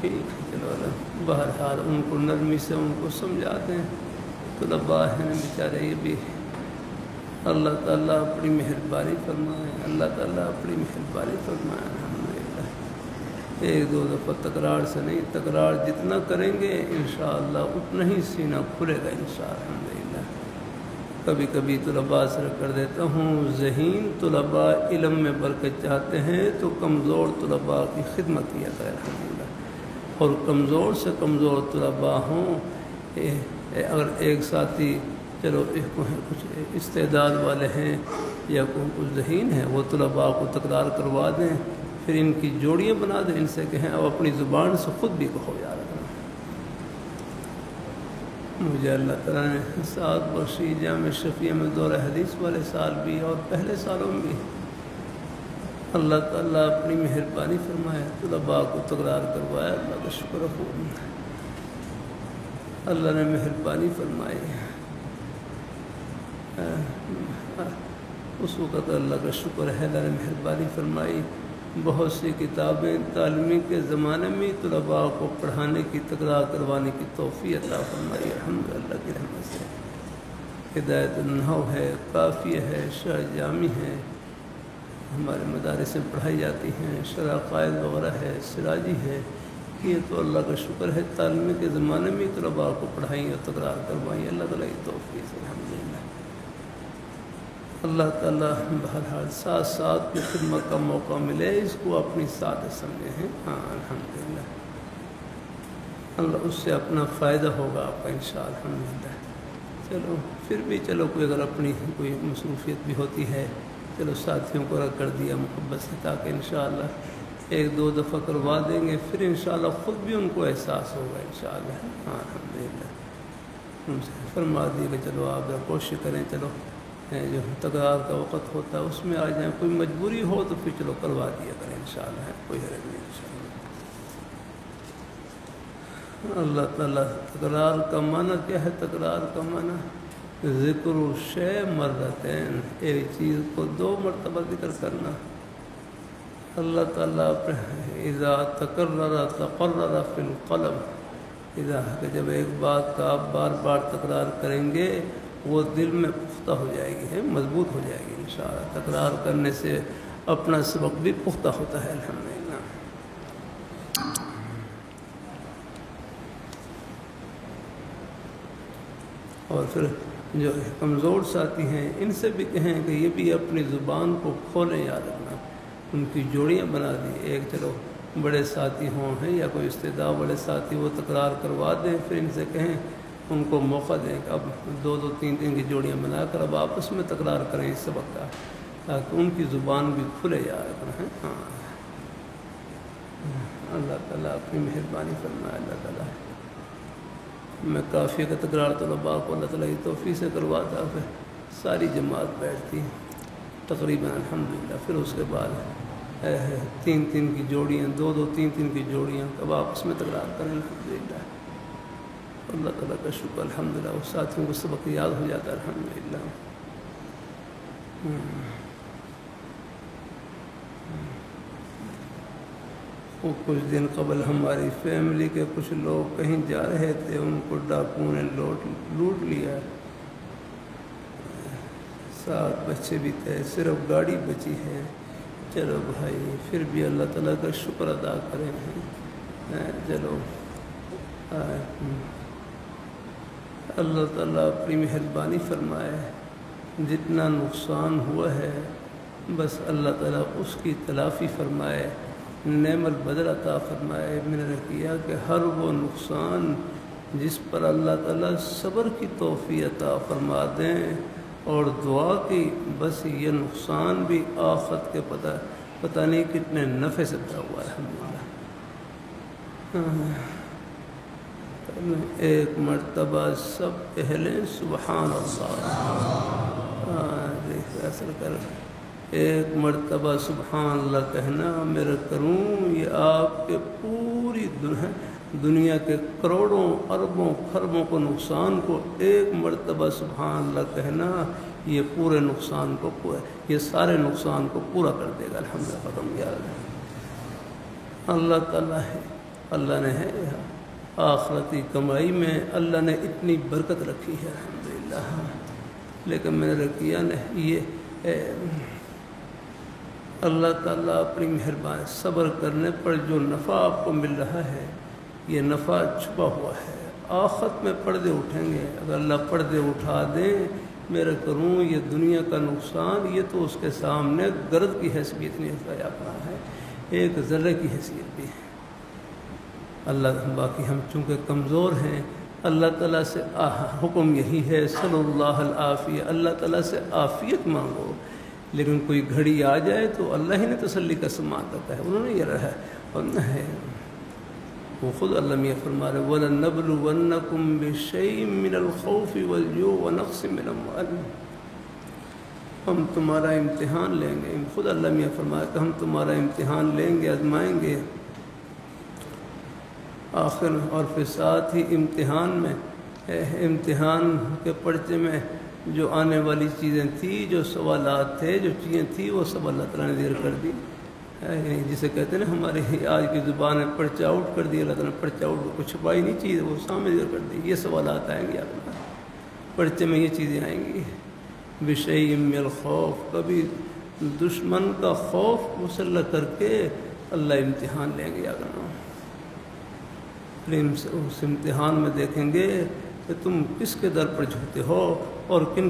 ٹھیک ہے، چلو اللہ بہرحال ان کو نرمی سے ان کو سمجھا دیں، طلباء ہیں بیچارے یہ بھی، اللہ تعالیٰ اپنی مہربانی فرمائے، اللہ تعالیٰ اپنی مہربانی فرمائے۔ الحمدللہ ایک دو دفعہ تکرار سے نہیں، تکرار جتنا کریں گے انشاءاللہ اتنا ہی سینہ کھلے گا انشاءاللہ۔ کبھی کبھی طلباء سے کر دیتا ہوں، ذہین طلباء علم میں برکت چاہتے ہیں تو کمزور طلباء کی خدمت کیا کریں الحمدللہ، اور کمزور سے کمزور طلباء ہوں، اگر ایک ساتھی چلو کچھ استعداد والے ہیں یا کچھ ذہین ہیں، وہ طلباء کو تکرار کروا دیں، پھر ان کی جوڑیاں بنا دیں، ان سے کہیں اب اپنی زبان سے خود بھی کہو یار۔ مجھے اللہ تعالیٰ نے ساتھ بخشی، جامع شفیع میں دورہ حدیث والے سال بھی اور پہلے سالوں میں بھی اللہ تعالیٰ اپنی مہربانی فرمائے، طلباء کو تکرار کروایا، اللہ کا شکر ہو، اللہ نے مہربانی فرمائی۔ اس وقت اللہ کا شکر ہے، اللہ نے مہربانی فرمائی، بہت سی کتابیں تعلیمی کے زمانے میں طلباء کو پڑھانے کی تکرار کروانے کی توفیق عطا فرمائی الحمدللہ کی رحمت سے۔ ہدایت النحو ہے، کافیہ ہے، شرح جامی ہے، ہمارے مدارس میں پڑھائی جاتی ہیں، شرح قائد وغیرہ ہے، سراجی ہے۔ یہ تو اللہ کا شکر ہے، تعلیم کے زمانے میں طلباء کو پڑھائیں اور تکرار کروائیں، اللہ تعالیٰ کی توفیق الحمدللہ۔ اللہ تعالیٰ بہرحال ساتھ ساتھ کی خدمت کا موقع ملے، اس کو اپنی سعادت سمجھے ہیں۔ ہاں الحمدللہ، اللہ اس سے اپنا فائدہ ہوگا آپ کا انشاءاللہ الحمدللہ۔ چلو پھر بھی چلو کوئی اگر اپنی کوئی مصروفیت بھی ہوتی ہے، چلو ساتھیوں کو رکھ کر دیا محبت سے، تاکہ انشاءاللہ ایک دو دفعہ کروا دیں گے، پھر انشاءاللہ خود بھی ان کو احساس ہوگا انشاءاللہ۔ ہاں الحمدللہ، ان سے فرما دیے کہ چلو آپ ذرا کوشش کریں، چلو جو تکرار کا وقت ہوتا ہے اس میں آ جائیں، کوئی مجبوری ہو تو پھر چلو کروا دیا کریں انشاءاللہ، کوئی حرج نہیں انشاءاللہ۔ اللہ تعالیٰ تکرار کا معنی کیا ہے؟ تکرار کا معنی ذکر الشیء مرتین، ایک چیز کو دو مرتبہ ذکر کرنا۔ اللہ تعالیٰ اذا تکرر تقرر فی القلب، اذا کہ جب ایک بات کا آپ بار بار تکرار کریں گے وہ دل میں پختہ ہو جائے گی، مضبوط ہو جائے گی انشاءاللہ۔ تکرار کرنے سے اپنا سبق بھی پختہ ہوتا ہے الحمدللہ۔ اور پھر جو کمزور ساتھی ہیں ان سے بھی کہیں کہ یہ بھی اپنی زبان کو کھولیں، یاد رکھنا۔ ان کی جوڑیاں بنا دی، ایک چلو بڑے ساتھی ہوں ہیں یا کوئی استدعا والے ساتھی وہ تکرار کروا دیں، پھر ان سے کہیں ان کو موقع دیں کہ اب دو دو تین تین کی جوڑیاں بنا کر اب آپس میں تکرار کریں اس سبق کا، تاکہ ان کی زبان بھی کھلے جا رہے ہیں۔ ہاں اللہ تعالیٰ اپنی مہربانی فرمائے۔ اللہ تعالیٰ میں کافی کا تکرار طلباء کو اللہ تعالیٰ کی توفیق سے کرواتا، پھر ساری جماعت بیٹھتی تقریباً الحمدللہ، پھر اس کے بعد تین تین کی جوڑیاں، دو دو تین تین کی جوڑیاں اب آپس میں تکرار کریں الحمدللہ۔ اللہ تعالیٰ کا شکر الحمدللہ، اس ساتھیوں کو سبق یاد ہو جاتا ہے الحمدللہ۔ وہ کچھ دن قبل ہماری فیملی کے کچھ لوگ کہیں جا رہے تھے، ان کو ڈاکوؤں نے لوٹ لیا، 7 بچے بھی تھے، صرف گاڑی بچی ہے۔ چلو بھائی پھر بھی اللہ تعالیٰ کا شکر ادا کریں، چلو اللہ تعالیٰ اپنی مہربانی فرمائے، جتنا نقصان ہوا ہے بس اللہ تعالیٰ اس کی تلافی فرمائے، نعم البدل عطا فرمائے۔ میں نے کیا کہ ہر وہ نقصان جس پر اللہ تعالیٰ صبر کی توفیق عطا فرما دیں، اور دعا کی بس یہ نقصان بھی آخرت کے پتہ نہیں کتنے نفع سے بھرا ہوا ہے الحمدللہ۔ ایک مرتبہ سب کہلیں سبحان اللہ، اصل کر ایک مرتبہ سبحان اللہ کہنا میرا کروں، یہ آپ کے پوری دنیا کے کروڑوں اربوں خربوں کو نقصان کو ایک مرتبہ سبحان اللہ کہنا، یہ پورے نقصان کو یہ سارے نقصان کو پورا کر دے گا الحمدللہ۔ ختم کیا اللہ تعالیٰ ہے، اللہ نے ہے آخرتی کمائی میں اللہ نے اتنی برکت رکھی ہے الحمدللہ، لیکن میں نے کیا نہیں، یہ اللہ تعالیٰ اپنی مہربانی صبر کرنے پر جو نفع آپ کو مل رہا ہے یہ نفع چھپا ہوا ہے، آخرت میں پردے اٹھیں گے، اگر اللہ پردے اٹھا دیں میرا کروں یہ دنیا کا نقصان، یہ تو اس کے سامنے گرد کی حیثیت نہیں اختیار کرا ہے، ایک ذرے کی حیثیت بھی ہے۔ اللہ باقی ہم چونکہ کمزور ہیں، اللہ تعالیٰ سے حکم یہی ہے صلی اللہ العافیہ، اللہ تعالیٰ سے عافیت مانگو، لیکن کوئی گھڑی آ جائے تو اللہ ہی نے تسلی کا سامان رکھا ہے، انہوں نے یہ رہا ہے اور نہ ہے، وہ خود اللہ میں فرما رہے وَلَنَبْلُوَنَّكُمْ بِشَيْءٍ مِّنَ الْخَوْفِ وَالْجُوعِ وَنَقْصٍ مِّنَ الْأَمْوَالِ، ہم تمہارا امتحان لیں گے، خود اللہ میں فرمایا کہ ہم تمہارا امتحان لیں گے، آزمائیں گے، آخر اور پھر ساتھ ہی امتحان کے پرچے میں جو آنے والی چیزیں تھیں، جو سوالات تھے، جو چیزیں تھیں، وہ سب اللہ تعالیٰ نے ذکر کر دی، یعنی جسے کہتے ہیں نا ہماری آج کی زبان میں پرچہ آؤٹ کر دیا اللہ تعالیٰ نے، پرچہ آؤٹ کو چھپائی نہیں چیز، وہ سامنے ذکر کر دی. یہ سوالات آئیں گے آپ پرچے میں، یہ چیزیں آئیں گی. بشیء من الخوف، کبھی دشمن کا خوف مسلح کر کے اللہ امتحان لیں گے. اس امتحان میں دیکھیں گے کہ تم کس کے در پر جھکتے ہو اور کن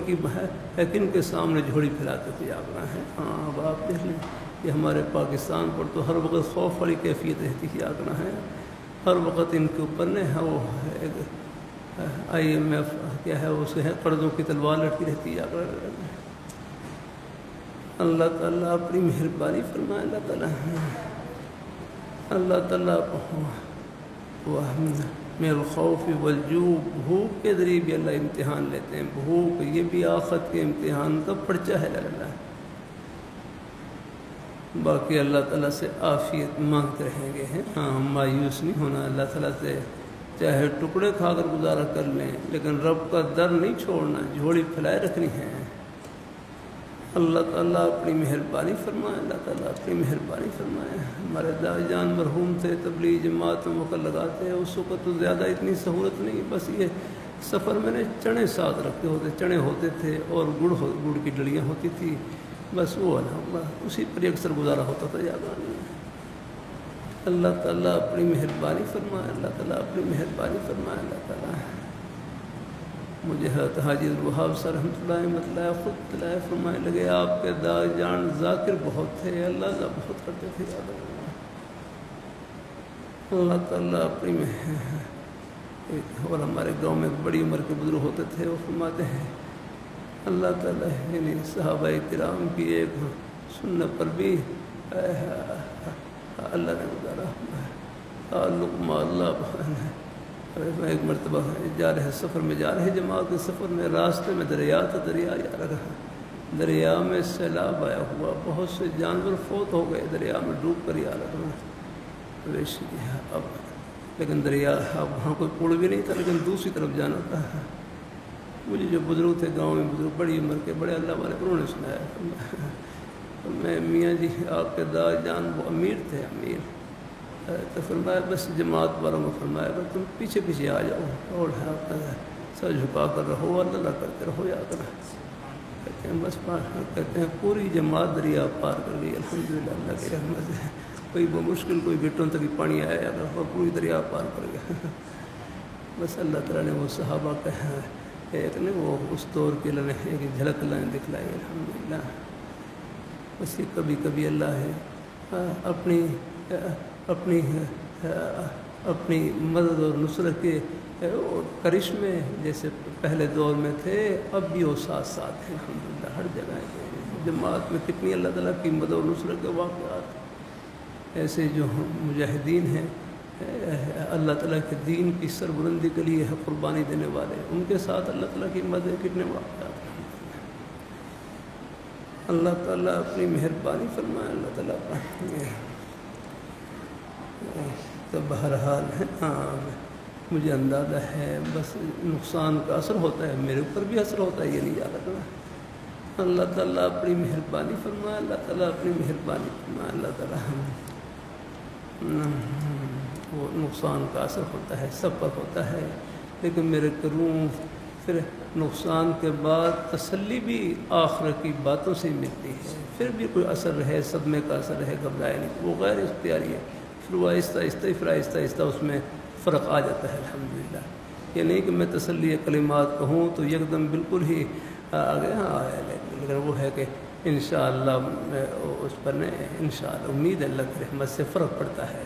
کے سامنے جھوڑی پھیلاتے ہوئے آگنا ہے. ہاں اب آپ دیکھ لیں کہ ہمارے پاکستان پر تو ہر وقت خوف والی کیفیت رہتی ہے. آگنا ہے ہر وقت ان کے اوپر نے وہ IMF کیا ہے اس ہے قرضوں کی تلوار لٹکی رہتی ہے. اللہ تعالیٰ اپنی مہربانی فرمائے. اللہ تعالیٰ من الخوف والجوع، بھوک کے ذریعے بھی اللہ امتحان لیتے ہیں. بھوک یہ بھی آخرت کے امتحان کا پرچہ ہے. اللہ باقی اللہ تعالیٰ سے عافیت مانگتے رہیں گے. ہاں مایوس نہیں ہونا اللہ تعالیٰ سے، چاہے ٹکڑے کھا کر گزارا کر لیں لیکن رب کا در نہیں چھوڑنا، جھولی پھیلائے رکھنی ہے. اللہ تعالیٰ اپنی مہربانی فرمائے. اللہ تعالیٰ اپنی مہربانی فرمائے. ہمارے دائی جان مرحوم تھے، تبلیغ جماعت میں وقت لگاتے ہیں. اس وقت تو زیادہ اتنی سہولت نہیں، بس یہ سفر میں نے چنے ساتھ رکھتے ہوتے، چنے ہوتے تھے اور گڑ کی ڈلیاں ہوتی تھی، بس وہ اللہ اسی پر اکثر گزارا ہوتا تھا. اللہ تعالیٰ اپنی مہربانی فرمائے. اللہ تعالیٰ اپنی مہربانی فرمائے. اللہ تعالیٰ مجھے حضرت حاجی الوہاب صاحب رحمۃ اللہ خود تلائے فرمائے لگے آپ کے داغ جان ذاکر بہت تھے، اللہ کا بہت کرتے تھے. اللہ تعالیٰ اپنی اور ہمارے گاؤں میں بڑی عمر کے بزرگ ہوتے تھے، وہ فرماتے ہیں اللہ تعالیٰ یعنی صحابہ کرام کی ایک سنت پر بھی اللہ نے گزارا تعلق مع اللہ. ایک مرتبہ جا رہے سفر میں جا رہے جماعت کے سفر میں، راستے میں دریا تھا، دریا جا رہا، دریا میں سیلاب آیا ہوا، بہت سے جانور فوت ہو گئے، دریا میں ڈوب کر آ رہا. اب لیکن دریا اب وہاں کوئی پل بھی نہیں تھا، لیکن دوسری طرف جانا تھا. مجھے جو بزرگ تھے گاؤں میں، بزرگ بڑی عمر کے بڑے اللہ والے، انہوں نے سنایا. میں میاں جی آپ کے داغ جان وہ امیر تھے، امیر. تو فرمایا بس جماعت والوں کو فرمایا اگر تم پیچھے پیچھے آ جاؤ اور سر جھکا کر رہو، اللہ کرتے رہو یا کر. کہتے ہیں بس کہتے ہیں پوری جماعت دریا پار کر گئی الحمدللہ اللہ کی رحمت سے. کوئی بمشکل کوئی گھٹوں تک پانی آیا اگر پوری دریا پار کر گیا. بس اللہ تعالیٰ نے وہ صحابہ کہا ایک نے وہ اس دور کے لیے ایک جھلک اللہ نے دکھلائی الحمدللہ. بس یہ کبھی کبھی اللہ ہے اپنی مدد اور نصرت کے کرشمے جیسے پہلے دور میں تھے، اب بھی وہ ساتھ ساتھ ہیں الحمدللہ. ہر جگہ جماعت میں کتنی اللہ تعالیٰ کی مدد اور نصرت کے واقعات. ایسے جو مجاہدین ہیں اللہ تعالیٰ کے دین کی سربلندی کے لیے قربانی دینے والے، ان کے ساتھ اللہ تعالیٰ کی مدد کتنے واقعات. اللہ تعالیٰ اپنی مہربانی فرمائے. اللہ تعالیٰ تو بہرحال ہے مجھے اندازہ ہے بس نقصان کا اثر ہوتا ہے، میرے اوپر بھی اثر ہوتا ہے، یہ نہیں یاد رکھنا. اللہ تعالیٰ اپنی مہربانی فرمائے. اللہ تعالیٰ اپنی مہربانی فرمائے. اللہ تعالیٰ وہ نقصان کا اثر ہوتا ہے، سب پر ہوتا ہے، لیکن میرے کروں پھر نقصان کے بعد تسلی بھی آخرت کی باتوں سے ملتی ہے. پھر بھی کوئی اثر رہے، صدمے کا اثر رہے، گھبرائے نہیں، وہ غیر اختیاری ہے. پھر وہ آہستہ آہستہ اس میں فرق آ جاتا ہے الحمدللہ. یہ نہیں کہ میں تسلی کلمات کہوں تو یکدم بالکل ہی آگے آیا، لیکن وہ ہے کہ انشاءاللہ اس پر انشاءاللہ امید اللہ کی رحمت سے فرق پڑتا ہے.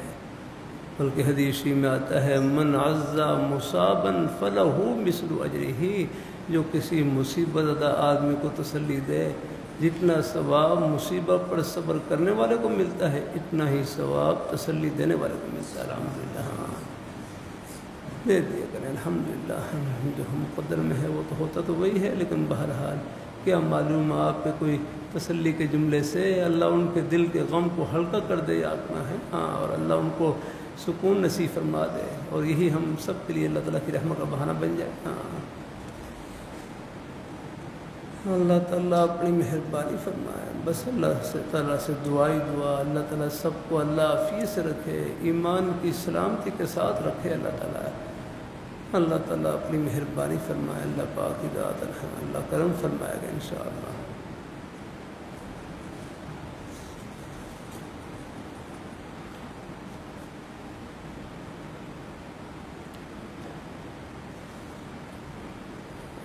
بلکہ حدیث میں آتا ہے من عزا مصابا فلہ مثل اجرہ، جو کسی مصیبت زدہ آدمی کو تسلی دے، جتنا ثواب مصیبت پر صبر کرنے والے کو ملتا ہے اتنا ہی ثواب تسلی دینے والے کو ملتا ہے. الحمدللہ دے دیا کریں الحمدللہ. جو مقدر میں ہے وہ تو ہوتا تو وہی ہے، لیکن بہرحال کیا معلوم آپ کے کوئی تسلی کے جملے سے اللہ ان کے دل کے غم کو ہلکا کر دے یا اپنا ہے اور اللہ ان کو سکون نصیب فرما دے، اور یہی ہم سب کے لیے اللہ تعالیٰ کی رحمت کا بہانہ بن جائے. اللہ تعالیٰ اپنی مہربانی فرمائے. بس اللہ تعالیٰ سے دعا، اللہ تعالیٰ سب کو اللہ عافیت سے رکھے، ایمان کی سلامتی کے ساتھ رکھے. اللہ تعالیٰ اپنی مہربانی فرمائے. اللہ پاک کی ذات اللہ کرم فرمائے گا انشاءاللہ.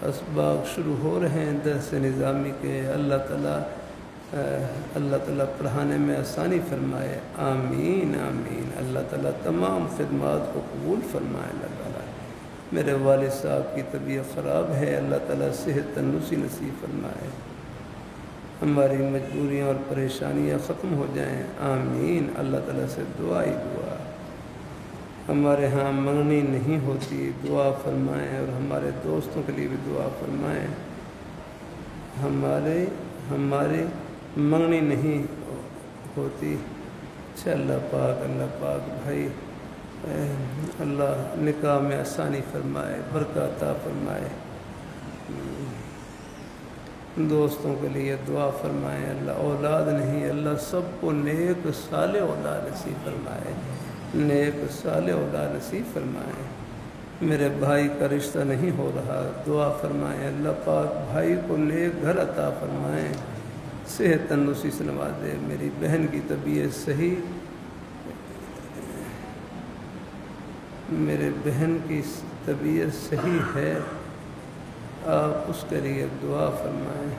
اسباق شروع ہو رہے ہیں درس نظامی کے. اللہ تعالیٰ پڑھانے میں آسانی فرمائے. آمین آمین. اللہ تعالیٰ تمام خدمات کو قبول فرمائے. اللہ تعالیٰ میرے والد صاحب کی طبیعت خراب ہے، اللہ تعالیٰ صحت تندرستی نصیب فرمائے. ہماری مجبوریاں اور پریشانیاں ختم ہو جائیں. آمین. اللہ تعالیٰ سے دعا. ہمارے ہاں منگنی نہیں ہوتی، دعا فرمائیں، اور ہمارے دوستوں کے لیے بھی دعا فرمائیں. ہماری منگنی نہیں ہوتی. اچھا اللہ پاک بھائی اللہ نکاح میں آسانی فرمائے، برکت عطا فرمائے. دوستوں کے لیے دعا فرمائیں. اللہ اولاد نہیں، اللہ سب کو نیک صالح اولاد نصیب فرمائے. نیک صالح اولاد نصیب فرمائے. میرے بھائی کا رشتہ نہیں ہو رہا، دعا فرمائیں. اللہ پاک بھائی کو نیک گھر عطا فرمائیں، صحت تندرستی سے نوازے. میری بہن کی طبیعت صحیح، میرے بہن کی طبیعت صحیح ہے، آپ اس کے لیے دعا فرمائیں.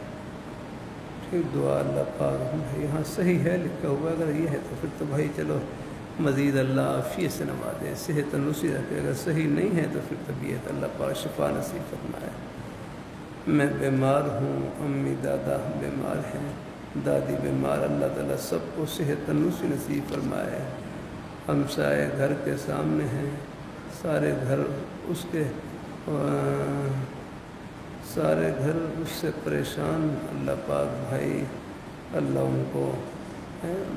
ٹھیک دعا. اللہ پاک یہاں صحیح ہے لکھا ہوا، اگر یہ ہے تو پھر تو بھائی چلو مزید اللہ عافیت سے نوازے، صحت تندرستی رکھے. اگر صحیح نہیں ہے تو پھر طبیعت اللہ پاک شفا نصیب فرمائے. میں بیمار ہوں، امی دادا بیمار ہیں، دادی بیمار. اللہ تعالیٰ سب کو صحت تندرستی نصیب فرمائے. ہمسائے گھر کے سامنے ہیں، سارے گھر اس سے پریشان. اللہ پاک بھائی اللہ ان کو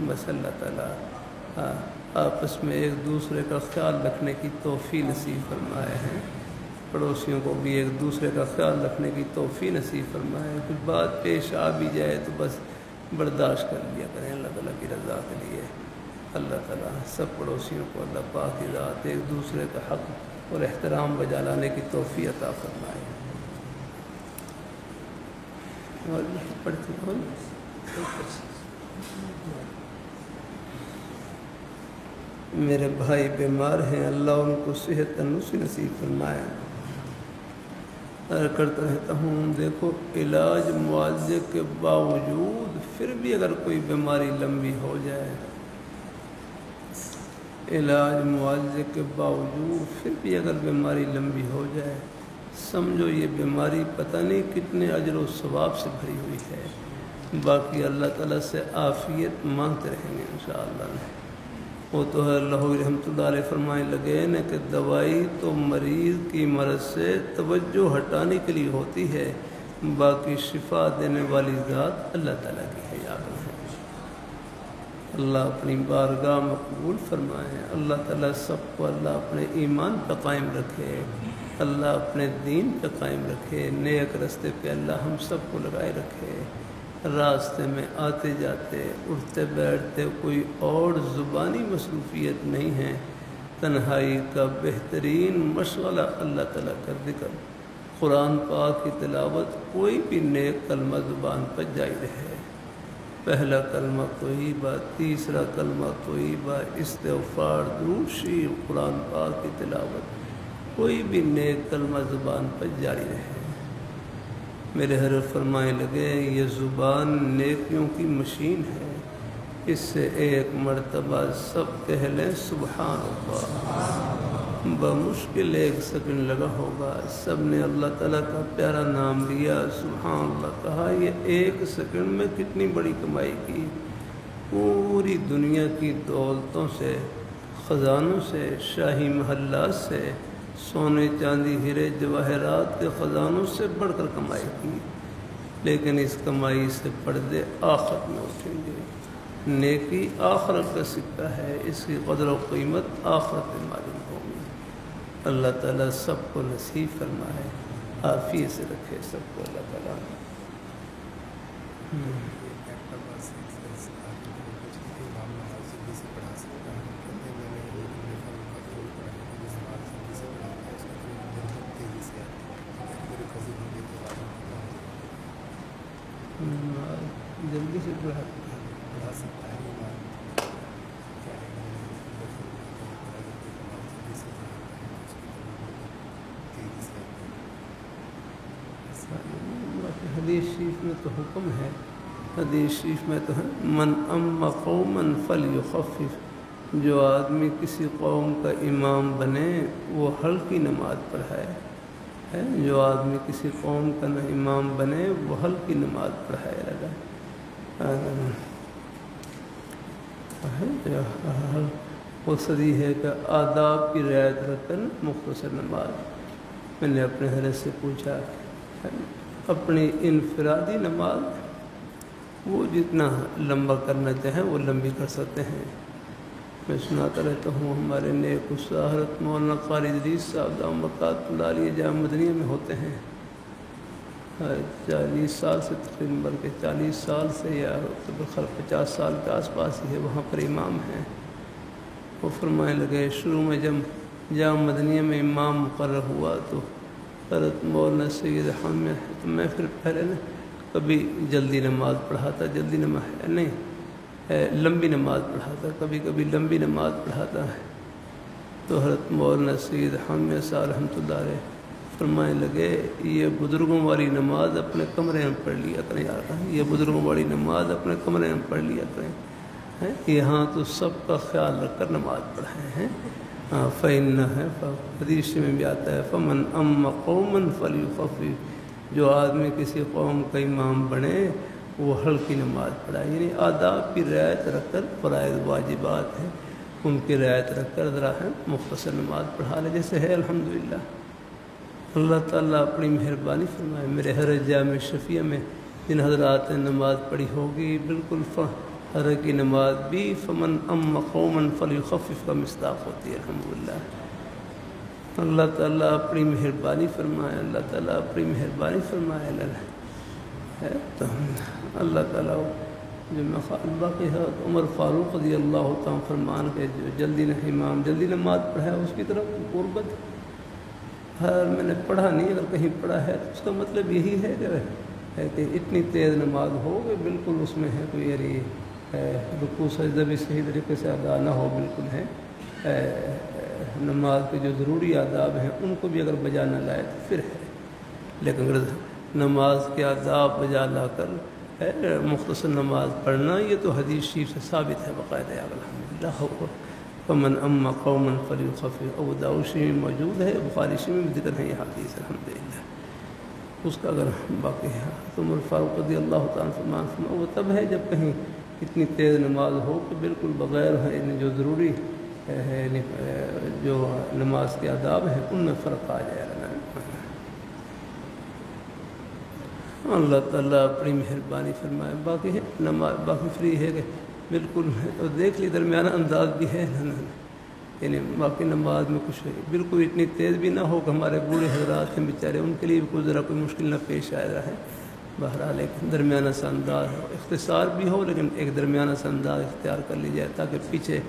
بس اللہ تعالیٰ آپس میں ایک دوسرے کا خیال رکھنے کی توفیق نصیب فرمائے ہیں. پڑوسیوں کو بھی ایک دوسرے کا خیال رکھنے کی توفیق نصیب فرمائے. کچھ بات پیش آ بھی جائے تو بس برداشت کر لیا کریں اللہ تعالیٰ کی رضا کے لیے. اللہ تعالیٰ سب پڑوسیوں کو اللہ پاک کی ذات ایک دوسرے کا حق اور احترام بجا لانے کی توفیق عطا فرمائے. میرے بھائی بیمار ہیں، اللہ ان کو صحت تندرستی نصیب فرمائے. کرتا رہتا ہوں دیکھو علاج معالجے کے باوجود پھر بھی اگر کوئی بیماری لمبی ہو جائے، علاج معالجے کے باوجود پھر بھی اگر بیماری لمبی ہو جائے، سمجھو یہ بیماری پتہ نہیں کتنے اجر و ثواب سے بھری ہوئی ہے. باقی اللہ تعالیٰ سے عافیت مانگتے رہیں گے انشاءاللہ. وہ تو ہے اللہ رحمۃ اللہ علیہ فرمائے لگے نا کہ دوائی تو مریض کی مرض سے توجہ ہٹانے کے لیے ہوتی ہے، باقی شفا دینے والی ذات اللہ تعالیٰ کی ہے. یاد رکھیں اللہ اپنی بارگاہ مقبول فرمائے. اللہ تعالیٰ سب کو اللہ اپنے ایمان پہ قائم رکھے، اللہ اپنے دین پہ قائم رکھے، نیک رستے پہ اللہ ہم سب کو لگائے رکھے. راستے میں آتے جاتے اٹھتے بیٹھتے کوئی اور زبانی مصروفیت نہیں ہے. تنہائی کا بہترین مشغلہ اللہ تعالیٰ کا ذکر، قرآن پاک کی تلاوت، کوئی بھی نیک کلمہ زبان پر جاری رہے. پہلا کلمہ طیبہ، تیسرا کلمہ طیبہ، استغفار، درود شریف، قرآن پاک کی تلاوت، کوئی بھی نیک کلمہ زبان پر جاری رہے. میرے حضرت فرمائے لگے یہ زبان نیکیوں کی مشین ہے، اس سے ایک مرتبہ سب کہہ لیں سبحان اللہ، بمشکل 1 سیکنڈ لگا ہوگا. سب نے اللہ تعالیٰ کا پیارا نام لیا، سبحان اللہ کہا. یہ 1 سیکنڈ میں کتنی بڑی کمائی کی. پوری دنیا کی دولتوں سے، خزانوں سے، شاہی محلات سے، سونے چاندی ہیرے جواہرات کے خزانوں سے بڑھ کر کمائی کی. لیکن اس کمائی سے پردے آخرت میں اٹھیں گے. نیکی آخرت کا سکہ ہے، اس کی قدر و قیمت آخرت میں معلوم ہوگی. اللہ تعالیٰ سب کو نصیب فرمائے، عافیت سے رکھے سب کو اللہ تعالیٰ. جلدی سے پڑھا حدیث شریف میں تو حکم ہے، حدیث شریف میں تو ہے من ام قوما فلیخفف، جو آدمی کسی قوم کا امام بنے وہ ہلکی نماز پڑھائے، جو آدمی کسی قوم کا امام بنے وہ ہلکی نماز پڑھائے لگا۔ مقصد یہ ہے کہ آداب کی رعایت رکھ کر مختصر نماز۔ میں نے اپنے حضرت سے پوچھا اپنی انفرادی نماز وہ جتنا لمبا کرنا چاہیں وہ لمبی کر سکتے ہیں۔ میں سناتا رہتا ہوں ہمارے نیک استاد حضرت مولانا قاری ادریس صاحب دامت برکاتہ اللہ علیہ جامعہ مدنیہ میں ہوتے ہیں، 40 سال سے تقریباً، بلکہ 40 سال سے یا 50 سال کے آس پاس ہی ہے، وہاں پر امام ہیں۔ وہ فرمانے لگے شروع میں جب جامعہ مدنیہ میں امام مقرر ہوا تو حضرت مولانا سید حامد، تو میں پھر پہلے کبھی جلدی نماز پڑھاتا، جلدی نماز نہیں لمبی نماز پڑھاتا، کبھی کبھی لمبی نماز پڑھاتا ہے۔ تو حضرت مولانا سید حامد صاحب رحمۃ اللہ علیہ فرمانے لگے یہ بزرگوں والی نماز اپنے کمرے میں پڑھ لیا کریں یار، یہ بزرگوں والی نماز اپنے کمرے میں پڑھ لیا کریں، یہاں تو سب کا خیال رکھ کر نماز پڑھائے ہیں۔ فإن ہے حدیث میں بھی آتا ہے فمن ام قوما فلیخفف، جو آدمی کسی قوم کا امام بنے وہ ہلکی نماز پڑھائے، یعنی آداب کی رعایت رکھ کر، فرائض واجبات ہیں ان کی رعایت رکھ کر ذرا ہے مختصر نماز پڑھا لے جیسے ہے الحمدللہ۔ اللہ تعالیٰ اپنی مہربانی فرمائے۔ میرے حضرت جامع شفیع میں جن حضرات نے نماز پڑھی ہوگی بالکل حضرت کی نماز بھی فمن ام قوما فلیخفف کا مصداق ہوتی ہے الحمدللہ۔ اللہ تعالیٰ اپنی مہربانی فرمائے، اللہ تعالیٰ اپنی مہربانی فرمائے۔ تو اللہ تعالیٰ جو باقی حضرت عمر فاروق رضی اللہ تعالیٰ فرمان کے جو جلدی امام جلدی نماز پڑھا اس کی طرف قربت میں نے پڑھا نہیں، اگر کہیں پڑھا ہے تو اس کا مطلب یہی ہے کہ اتنی تیز نماز ہو کہ بالکل اس میں ہے کوئی یعنی رکوع سجدہ بھی صحیح طریقے سے ادا نہ ہو، بالکل ہے نماز کے جو ضروری آداب ہیں ان کو بھی اگر بجا نہ لائے تو پھر ہے، لیکن اگر نماز کے آداب بجا لا کر مختصر نماز پڑھنا یہ تو حدیث شریف سے ثابت ہے باقاعدہ الحمدللہ۔ فمن ام قوما فلیخفف، ابو داؤد شریف میں موجود ہے، بخاری شریف میں بھی ذکر ہے یہ حدیث الحمدللہ۔ اس کا اگر باقی ہے تو عمر فاروق رضی اللہ تعالیٰ فرمان وہ تب ہے جب کہیں اتنی تیز نماز ہو کہ بالکل بغیر جو ضروری جو نماز کے آداب ہیں ان میں فرق آ جائے گا۔ اللہ تعالیٰ اپنی مہربانی فرمائے۔ باقی ہے نماز باقی فری ہے کہ بالکل تو دیکھ لی درمیانہ انداز بھی ہے، یعنی باقی نماز میں کچھ بالکل اتنی تیز بھی نہ ہو کہ ہمارے بوڑھے حضرات ہیں بیچارے ان کے لیے بھی کوئی ذرا کوئی مشکل نہ پیش آ رہا ہے، بہرحال ایک درمیانہ سا انداز ہو، اختصار بھی ہو لیکن ایک درمیانہ سا انداز اختیار کر لی جائے تاکہ پیچھے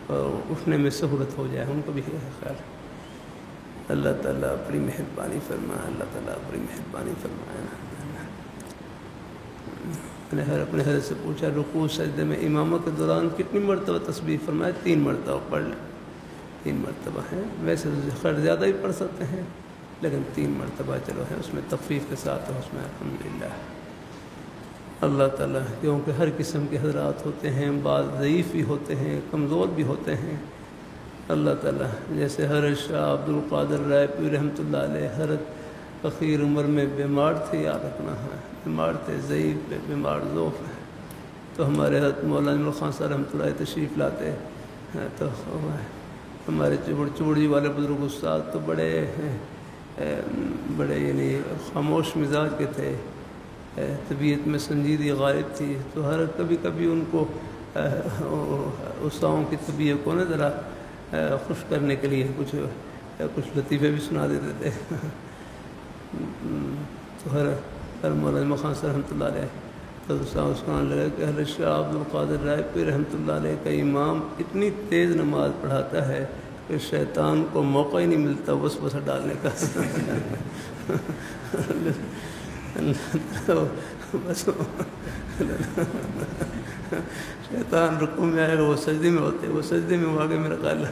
اٹھنے میں سہولت ہو جائے، ان کو بھی ہے خیال۔ اللہ تعالیٰ اپنی مہربانی فرمائے، اللہ تعالیٰ اپنی مہربانی فرمائے۔ میں نے اپنے حضرت سے پوچھا رکوع سجدے میں امامہ کے دوران کتنی مرتبہ تسبیح فرمائے؟ 3 مرتبہ پڑھ لیں، 3 مرتبہ ہیں، ویسے خیر زیادہ ہی پڑھ سکتے ہیں لیکن 3 مرتبہ چلو ہے، اس میں تخفیف کے ساتھ اس میں الحمدللہ۔ اللہ تعالیٰ کیونکہ ہر قسم کے حضرات ہوتے ہیں، بعض ضعیف بھی ہوتے ہیں، کمزور بھی ہوتے ہیں، اللہ تعالیٰ جیسے حضرت شاہ عبد القادر رائے پیر رحمۃ اللہ علیہ حضرت اخیر عمر میں بیمار تھے، یاد رکھنا ہے بیمار تھے، ضعیف بیمار ذوف ہے، تو ہمارے حضرت مولانا خان صاحب رحمۃ اللہ تشریف لاتے ہیں تو ہمارے چوڑی والے بزرگ استاد تو بڑے یعنی خاموش مزاج کے تھے، طبیعت میں سنجیدگی غالب تھی، تو ہر کبھی کبھی ان کو استاؤں کی طبیعت کو نا ذرا خوش کرنے کے لیے کچھ لطیفے بھی سنا دیتے تھے۔ تو ہر مولانا خان صاحب رحمۃ اللہ علیہ تو اس کو لگا کہ حضرت شاہ عبد القادر رائے پیر رحمۃ اللہ علیہ کا امام اتنی تیز نماز پڑھاتا ہے کہ شیطان کو موقع ہی نہیں ملتا وسوسہ ڈالنے کا بس شیطان رکوع میں آئے گا، وہ سجدے میں ہوتے، وہ سجدے میں ہوا کہ میرا خیال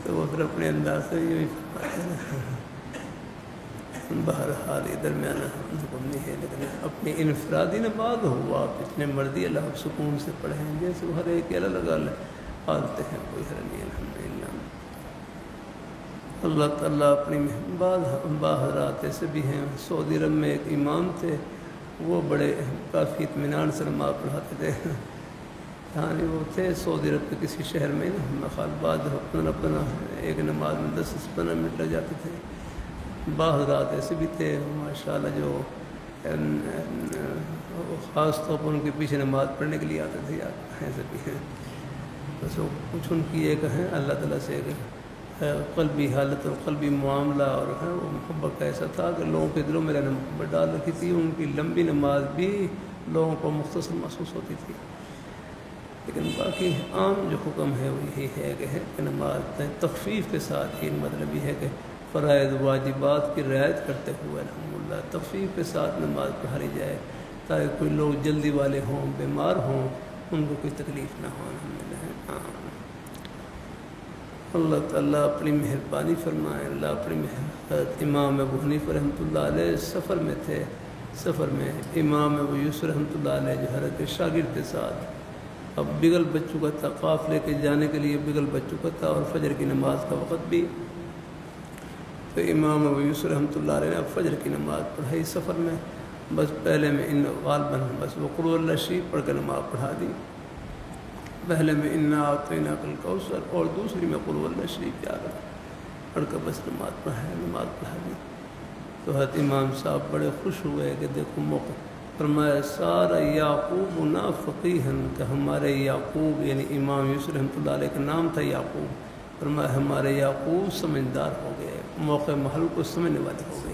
تو وہ پھر اپنے انداز سے یہ بہرحال یہ درمیانہ حکم نہیں ہے، لیکن اپنی انفرادی نماز ہو آپ جتنے مرضی اللہ سکون سے پڑھیں، جیسے ہر ایک الگ الگ حالتے ہیں، کوئی حرج نہیں الحمدللہ۔ اللہ تعالیٰ اپنی حضرات ایسے بھی ہیں، سعودی عرب میں ایک امام تھے، وہ بڑے کافی اطمینان سے نماز پڑھاتے تھے، یعنی وہ تھے سعودی عرب کے کسی شہر میں نا بعد اپنا ایک نماز میں 10-15 منٹ لگ جاتے تھے۔ بعض حضرات ایسے بھی تھے ماشاءاللہ جو خاص طور پر ان کے پیچھے نماز پڑھنے کے لیے آتے تھے، ایسے بھی ہیں۔ بس وہ کچھ ان کی ایک ہے اللہ تعالیٰ سے قلبی حالت اور قلبی معاملہ، اور ہے وہ محبت کا ایسا تھا کہ لوگوں کے دلوں میں رہنا محبت ڈال رکھی تھی، ان کی لمبی نماز بھی لوگوں کو مختصر محسوس ہوتی تھی۔ لیکن باقی عام جو حکم ہے وہ یہی ہے کہ نماز تخفیف کے ساتھ، ہی مطلب یہ ہے کہ فرائض واجبات کی رعایت کرتے ہوئے الحمدللہ تخفیف کے ساتھ نماز پڑھائی جائے، تاکہ کوئی لوگ جلدی والے ہوں، بیمار ہوں، ان کو کوئی تکلیف نہ ہو الحمدللہ۔ اللہ تعالیٰ اپنی مہربانی فرمائے۔ اللہ اپنی امام ابو حنیفہ رحمۃ اللہ علیہ سفر میں تھے، سفر میں امام ابو یوسف رحمۃ اللہ علیہ جو حضرت کے شاگرد کے ساتھ اب بگل بچ چکا تھا، قافلے کے جانے کے لیے بگل بچ چکا تھا اور فجر کی نماز کا وقت بھی، تو امام ابو یوسف رحمۃ اللہ علیہ نے اب فجر کی نماز پڑھائی سفر میں، بس پہلے میں غالباً بس وہ قل اللہ شریف پڑھ کے نماز پڑھا دی، پہلے میں انا اعطیناک الکوثر اور دوسری میں قل اللہ شریف یاد پڑھ کر بس نماز پڑھا دی۔ تو حضرت امام صاحب بڑے خوش ہوئے کہ دیکھو موقع، فرمایا سارا یعقوب نا فقیہن، کہ ہمارے یعقوب یعنی امام یوسف رحمۃ اللہ علیہ کا نام تھا یعقوب، فرمایا ہمارے یعقوب سمجھدار ہو گئے، موقع محل کو سمجھنے والے ہو گئے۔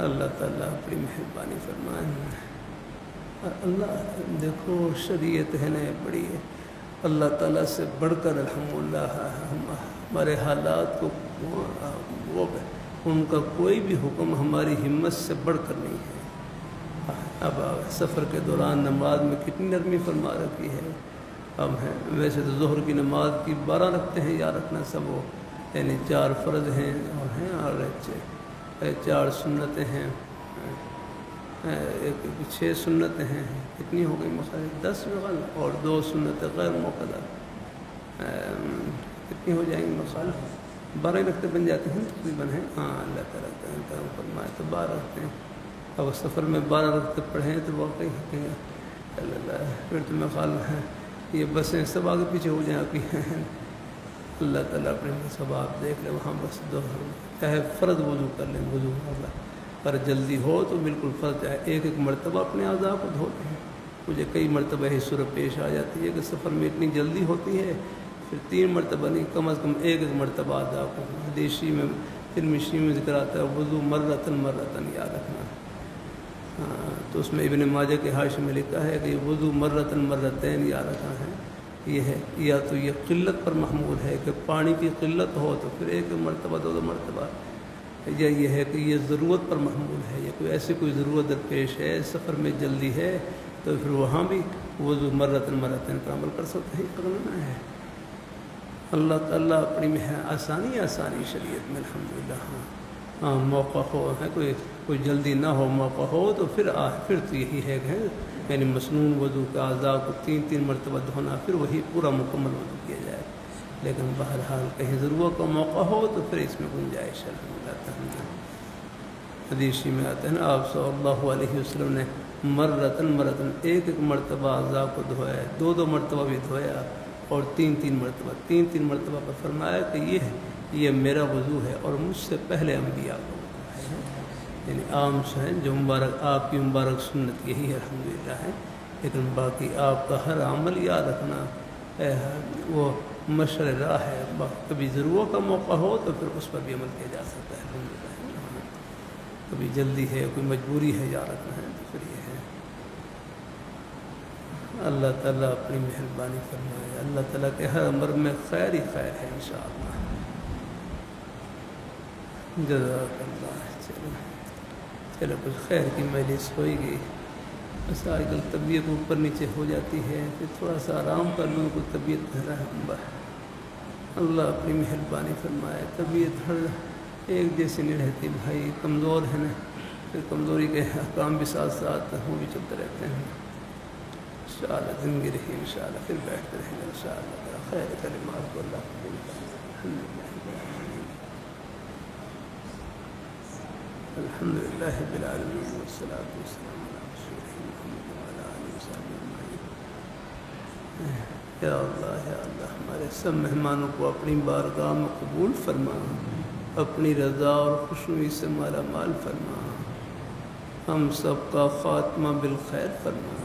اللہ تعالیٰ اپنی مہربانی فرمائے۔ اللہ دیکھو شریعت ہے نا بڑی ہے، اللہ تعالیٰ سے بڑھ کر الحمدللہ ہمارے حالات کو وہ ان کا کوئی بھی حکم ہماری ہمت سے بڑھ کر نہیں ہے۔ اب سفر کے دوران نماز میں کتنی نرمی فرما رکھی ہے۔ اب ہیں ویسے تو ظہر کی نماز کی 12 رکھتے ہیں، یا رکھنا سب وہ یعنی 4 فرض ہیں اور ہیں اور 4 سنتیں ہیں، 6 سنتیں ہیں، کتنی ہو گئی مسائل 10 اور 2 سنتیں غیر موقع کتنی ہو جائیں گی مسائل 12 رکھتے بن جاتے ہیں تقریباً ہیں۔ ہاں اللہ تعالیٰ کا فرمائے تو 12 رکھتے ہیں، اب سفر میں 12 رکھتے پڑھیں تو واقعی اللہ پھر تو میں خیال ہے یہ بسیں سب آگے پیچھے ہو جائیں آپ کی، اللہ تعالیٰ اپنے سب آپ دیکھ لیں وہاں بس 2 چاہے فرض وضو کر لیں، وضو ہوگا پر جلدی ہو تو بالکل فرض چاہے ایک مرتبہ اپنے اعضاء کو دھوتے ہیں۔ مجھے کئی مرتبہ یہ صورت پیش آ جاتی ہے کہ سفر میں اتنی جلدی ہوتی ہے، پھر 3 مرتبہ نہیں کم از کم ایک مرتبہ اعضاء کو، حدیثی میں فلمشی میں ذکر آتا ہے وضو مرتن یاد رکھنا۔ ہاں تو اس میں ابن ماجہ کے حاشیے میں لکھا ہے کہ یہ وضو مرتین یاد رکھنا ہے، یہ ہے یا تو یہ قلت پر محمول ہے کہ پانی کی قلت ہو تو پھر 1 مرتبہ 2 مرتبہ، یا یہ ہے کہ یہ ضرورت پر محمول ہے، یا کوئی ایسی کوئی ضرورت درپیش ہے سفر میں جلدی ہے تو پھر وہاں بھی وضو مرتن پر عمل کر سکتے ہیں، کرنا ہے۔ اللہ تعالیٰ اپنی آسانی شریعت میں الحمدللہ۔ ہاں موقع ہو ہے کوئی جلدی نہ ہو، موقع ہو تو پھر تو یہی ہے کہ یعنی مسنون وضو کا اعضاء کو 3 مرتبہ دھونا، پھر وہی پورا مکمل وضو کیا جائے، لیکن بہرحال کہیں ضرورت کا موقع ہو تو پھر اس میں گنجائش الحمدللہ۔ حدیث میں آتا ہے نا آپ صلی اللہ علیہ وسلم نے مرتن 1 مرتبہ اعضاء کو دھویا، 2 مرتبہ بھی دھویا اور 3 مرتبہ پر فرمایا کہ یہ میرا وضو ہے اور مجھ سے پہلے انبیاء کا وضو ہے، یعنی عام سے ہیں جو مبارک آپ کی مبارک سنت یہی ہے الحمدللہ ہے، لیکن باقی آپ کا ہر عمل یاد رکھنا وہ مشر راہ ہے، کبھی ضرورت کا موقع ہو تو پھر اس پر بھی عمل کیا جا سکتا ہے الحمدللہ۔ کبھی جلدی ہے کوئی مجبوری ہے یا رکھنا ہے تو پھر یہ ہے اللہ تعالیٰ اپنی مہربانی فرمائے اللہ تعالیٰ کے ہر امر میں خیر ہی خیر ہے انشاءاللہ جزاک اللہ چلو کچھ خیر کی مجلس ہوئے گی بس آج کل طبیعت اوپر نیچے ہو جاتی ہے پھر تھوڑا سا آرام کر لوں کو طبیعت اللہ اپنی مہربانی فرمائے طبیعت ہر ایک جیسی نہیں رہتی بھائی کمزور ہے نا پھر کمزوری کے احکام بھی ساتھ ساتھ وہ بھی چلتے رہتے ہیں انشاءاللہ زندگی رہی انشاءاللہ پھر بیٹھتے رہیں گے انشاءاللہ خیر کلمات کو اللہ قبول کرے الحمد للہ رب العالمین والصلاة والسلام علی رسولہ محمد وعلی آلہ وصحبہ اجمعین یا اللہ ہمارے سب مہمانوں کو اپنی بارگاہ میں قبول فرما اپنی رضا اور خوشنوئی سے مالا مال فرما ہم سب کا خاتمہ بالخیر فرما